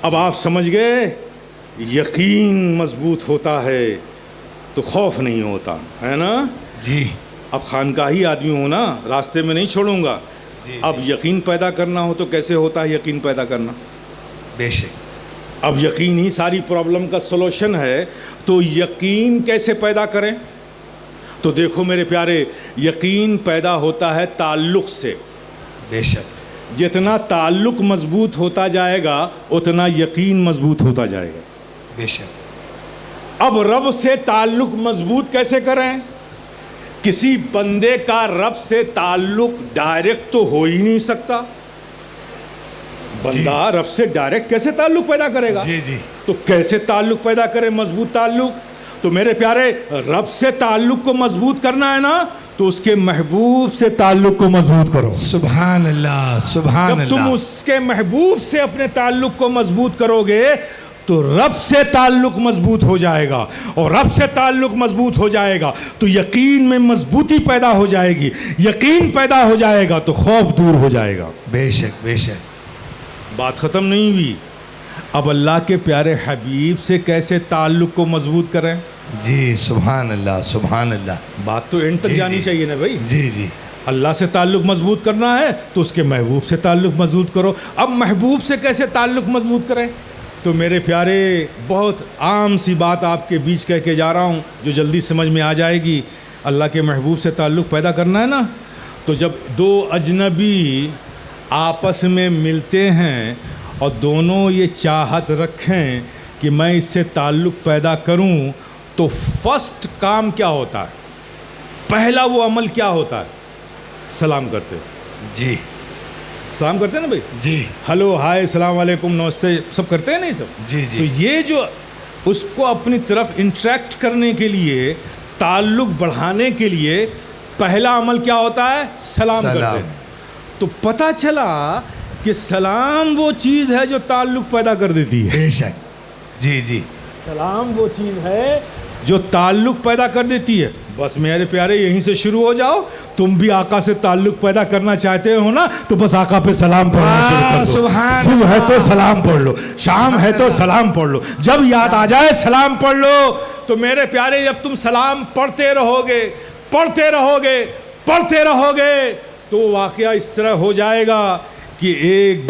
اب آپ سمجھ گئے، یقین مضبوط ہوتا ہے تو خوف نہیں ہوتا ہے نا. جی اب خانقاہی آدمی ہو نا، راستے میں نہیں چھوڑوں گا. اب یقین پیدا کرنا ہو تو کیسے ہوتا ہے یقین پیدا کرنا؟ بے شک اب یقین ہی ساری پرابلم کا سولوشن ہے، تو یقین کیسے پیدا کریں؟ تو دیکھو میرے پیارے، یقین پیدا ہوتا ہے تعلق سے۔ بے شک جتنا تعلق مضبوط ہوتا جائے گا اتنا یقین مضبوط ہوتا جائے گا۔ بے شک اب رب سے تعلق مضبوط کیسے کریں؟ کسی بندے کا رب سے تعلق ڈائریکٹ تو ہو ہی نہیں سکتا، بندہ رب سے ڈائریکٹ کیسے تعلق پیدا کرے گا؟ جی جی تو کیسے تعلق پیدا کرے مضبوط تعلق؟ تو میرے پیارے، رب سے تعلق کو مضبوط کرنا ہے نا، تو اس کے محبوب سے تعلق کو مضبوط کرو۔ سبحان اللہ سبحان جب تم اللہ۔ اس کے محبوب سے اپنے تعلق کو مضبوط کرو گے تو رب سے تعلق مضبوط ہو جائے گا، اور رب سے تعلق مضبوط ہو جائے گا تو یقین میں مضبوطی پیدا ہو جائے گی، یقین پیدا ہو جائے گا تو خوف دور ہو جائے گا۔ بے شک بے شک۔ بات ختم نہیں ہوئی، اب اللہ کے پیارے حبیب سے کیسے تعلق کو مضبوط کریں؟ جی سبحان اللہ سبحان اللہ۔ بات تو اینڈ تک جی جانی جی چاہیے نا بھائی۔ جی جی اللہ سے تعلق مضبوط کرنا ہے تو اس کے محبوب سے تعلق مضبوط کرو۔ اب محبوب سے کیسے تعلق مضبوط کریں؟ تو میرے پیارے، بہت عام سی بات آپ کے بیچ کہہ کے جا رہا ہوں جو جلدی سمجھ میں آ جائے گی۔ اللہ کے محبوب سے تعلق پیدا کرنا ہے نا، تو جب دو اجنبی آپس میں ملتے ہیں اور دونوں یہ چاہت رکھیں کہ میں اس سے تعلق پیدا کروں، تو فرسٹ کام کیا ہوتا ہے؟ پہلا وہ عمل کیا ہوتا ہے؟ سلام کرتے جی سلام کرتے ہیں نا بھائی، جی ہلو ہائے السلام علیکم نمستے سب کرتے ہیں نہیں سب؟ جی جی۔ تو یہ جو اس کو اپنی طرف انٹریکٹ کرنے کے لیے، تعلق بڑھانے کے لیے پہلا عمل کیا ہوتا ہے؟ سلام کرتے ہیں۔ تو پتہ چلا کہ سلام وہ چیز ہے جو تعلق پیدا کر دیتی ہے۔ بے شک جی جی۔ سلام وہ چیز ہے جو تعلق پیدا کر دیتی ہے۔ بس میرے پیارے، یہیں سے شروع ہو جاؤ۔ تم بھی آقا سے تعلق پیدا کرنا چاہتے ہو نا، تو بس آقا پہ سلام پڑھنا شروع کر دو۔ سبحان صبح ہے تو سلام پڑھ لو، شام ہے تو سلام پڑھ لو، جب یاد آ جائے سلام پڑھ لو۔ تو میرے پیارے، جب تم سلام پڑھتے رہو گے پڑھتے رہو گے پڑھتے رہو گے تو واقعہ اس طرح ہو جائے گا کہ ایک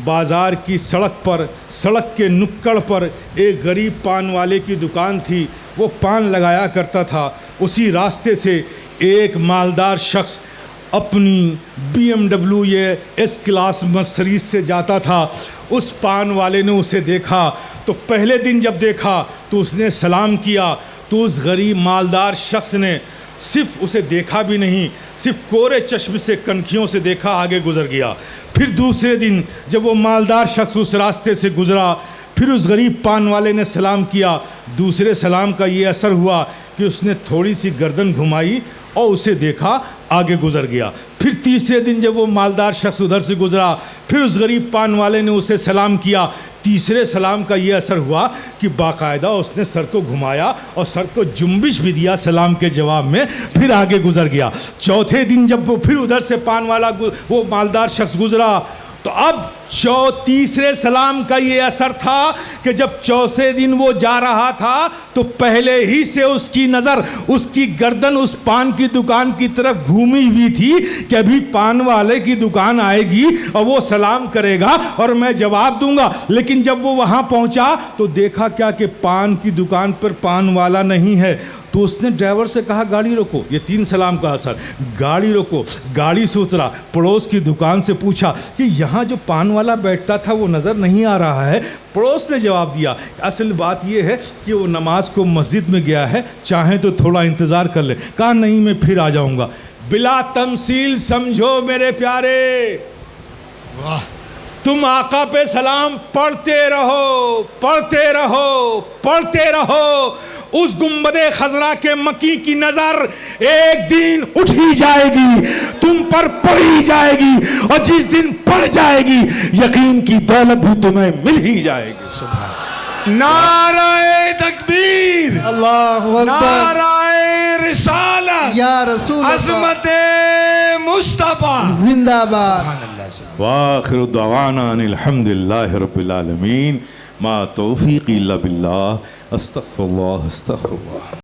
بازار کی سڑک پر، سڑک کے نکڑ پر ایک غریب پان والے کی دکان تھی۔ وہ پان لگایا کرتا تھا۔ اسی راستے سے ایک مالدار شخص اپنی BMW یہ ایس کلاس مرسڈیز سے جاتا تھا۔ اس پان والے نے اسے دیکھا تو پہلے دن جب دیکھا تو اس نے سلام کیا، تو اس غریب مالدار شخص نے صرف اسے دیکھا بھی نہیں، صرف کورے چشم سے کنکھیوں سے دیکھا، آگے گزر گیا۔ پھر دوسرے دن جب وہ مالدار شخص اس راستے سے گزرا، پھر اس غریب پان والے نے سلام کیا۔ دوسرے سلام کا یہ اثر ہوا کہ اس نے تھوڑی سی گردن گھمائی اور اسے دیکھا، آگے گزر گیا۔ پھر تیسرے دن جب وہ مالدار شخص ادھر سے گزرا، پھر اس غریب پان والے نے اسے سلام کیا۔ تیسرے سلام کا یہ اثر ہوا کہ باقاعدہ اس نے سر کو گھمایا اور سر کو جنبش بھی دیا سلام کے جواب میں، پھر آگے گزر گیا۔ چوتھے دن جب وہ پھر ادھر سے پان والا وہ مالدار شخص گزرا، تو اب تیسرے سلام کا یہ اثر تھا کہ جب چوتھے دن وہ جا رہا تھا تو پہلے ہی سے اس کی نظر، اس کی گردن اس پان کی دکان کی طرف گھومی ہوئی تھی کہ ابھی پان والے کی دکان آئے گی اور وہ سلام کرے گا اور میں جواب دوں گا۔ لیکن جب وہ وہاں پہنچا تو دیکھا کیا کہ پان کی دکان پر پان والا نہیں ہے۔ تو اس نے ڈرائیور سے کہا گاڑی روکو، یہ 3 سلام کا اثر، گاڑی روکو۔ گاڑی سے اترا، پڑوس کی دکان سے پوچھا کہ یہاں جو پان والا بیٹھتا تھا وہ نظر نہیں آ رہا ہے۔ پڑوس نے جواب دیا اصل بات یہ ہے کہ وہ نماز کو مسجد میں گیا ہے، چاہیں تو تھوڑا انتظار کر لیں۔ کہا نہیں، میں پھر آ جاؤں گا۔ بلا تمثیل سمجھو میرے پیارے، واہ تم آقا پہ سلام پڑھتے رہو پڑھتے رہو پڑھتے رہو، اس گنبد خضرا کے مکی کی نظر ایک دن اٹھ ہی جائے گی، تم پر پڑھی جائے گی، اور جس دن پڑھ جائے گی یقین کی دولت بھی تمہیں مل ہی جائے گی۔ سبحان نعرہ تکبیر، اللہ اکبر، نعرہ رسالت، یا رسول اللہ، عظمت مصطفیٰ، زندہ باد۔ سبحان اللہ سبحان وآخر دعوانا ان الحمدللہ رب العالمین، ما توفیقی الا باللہ، استغفر اللہ استغفر اللہ۔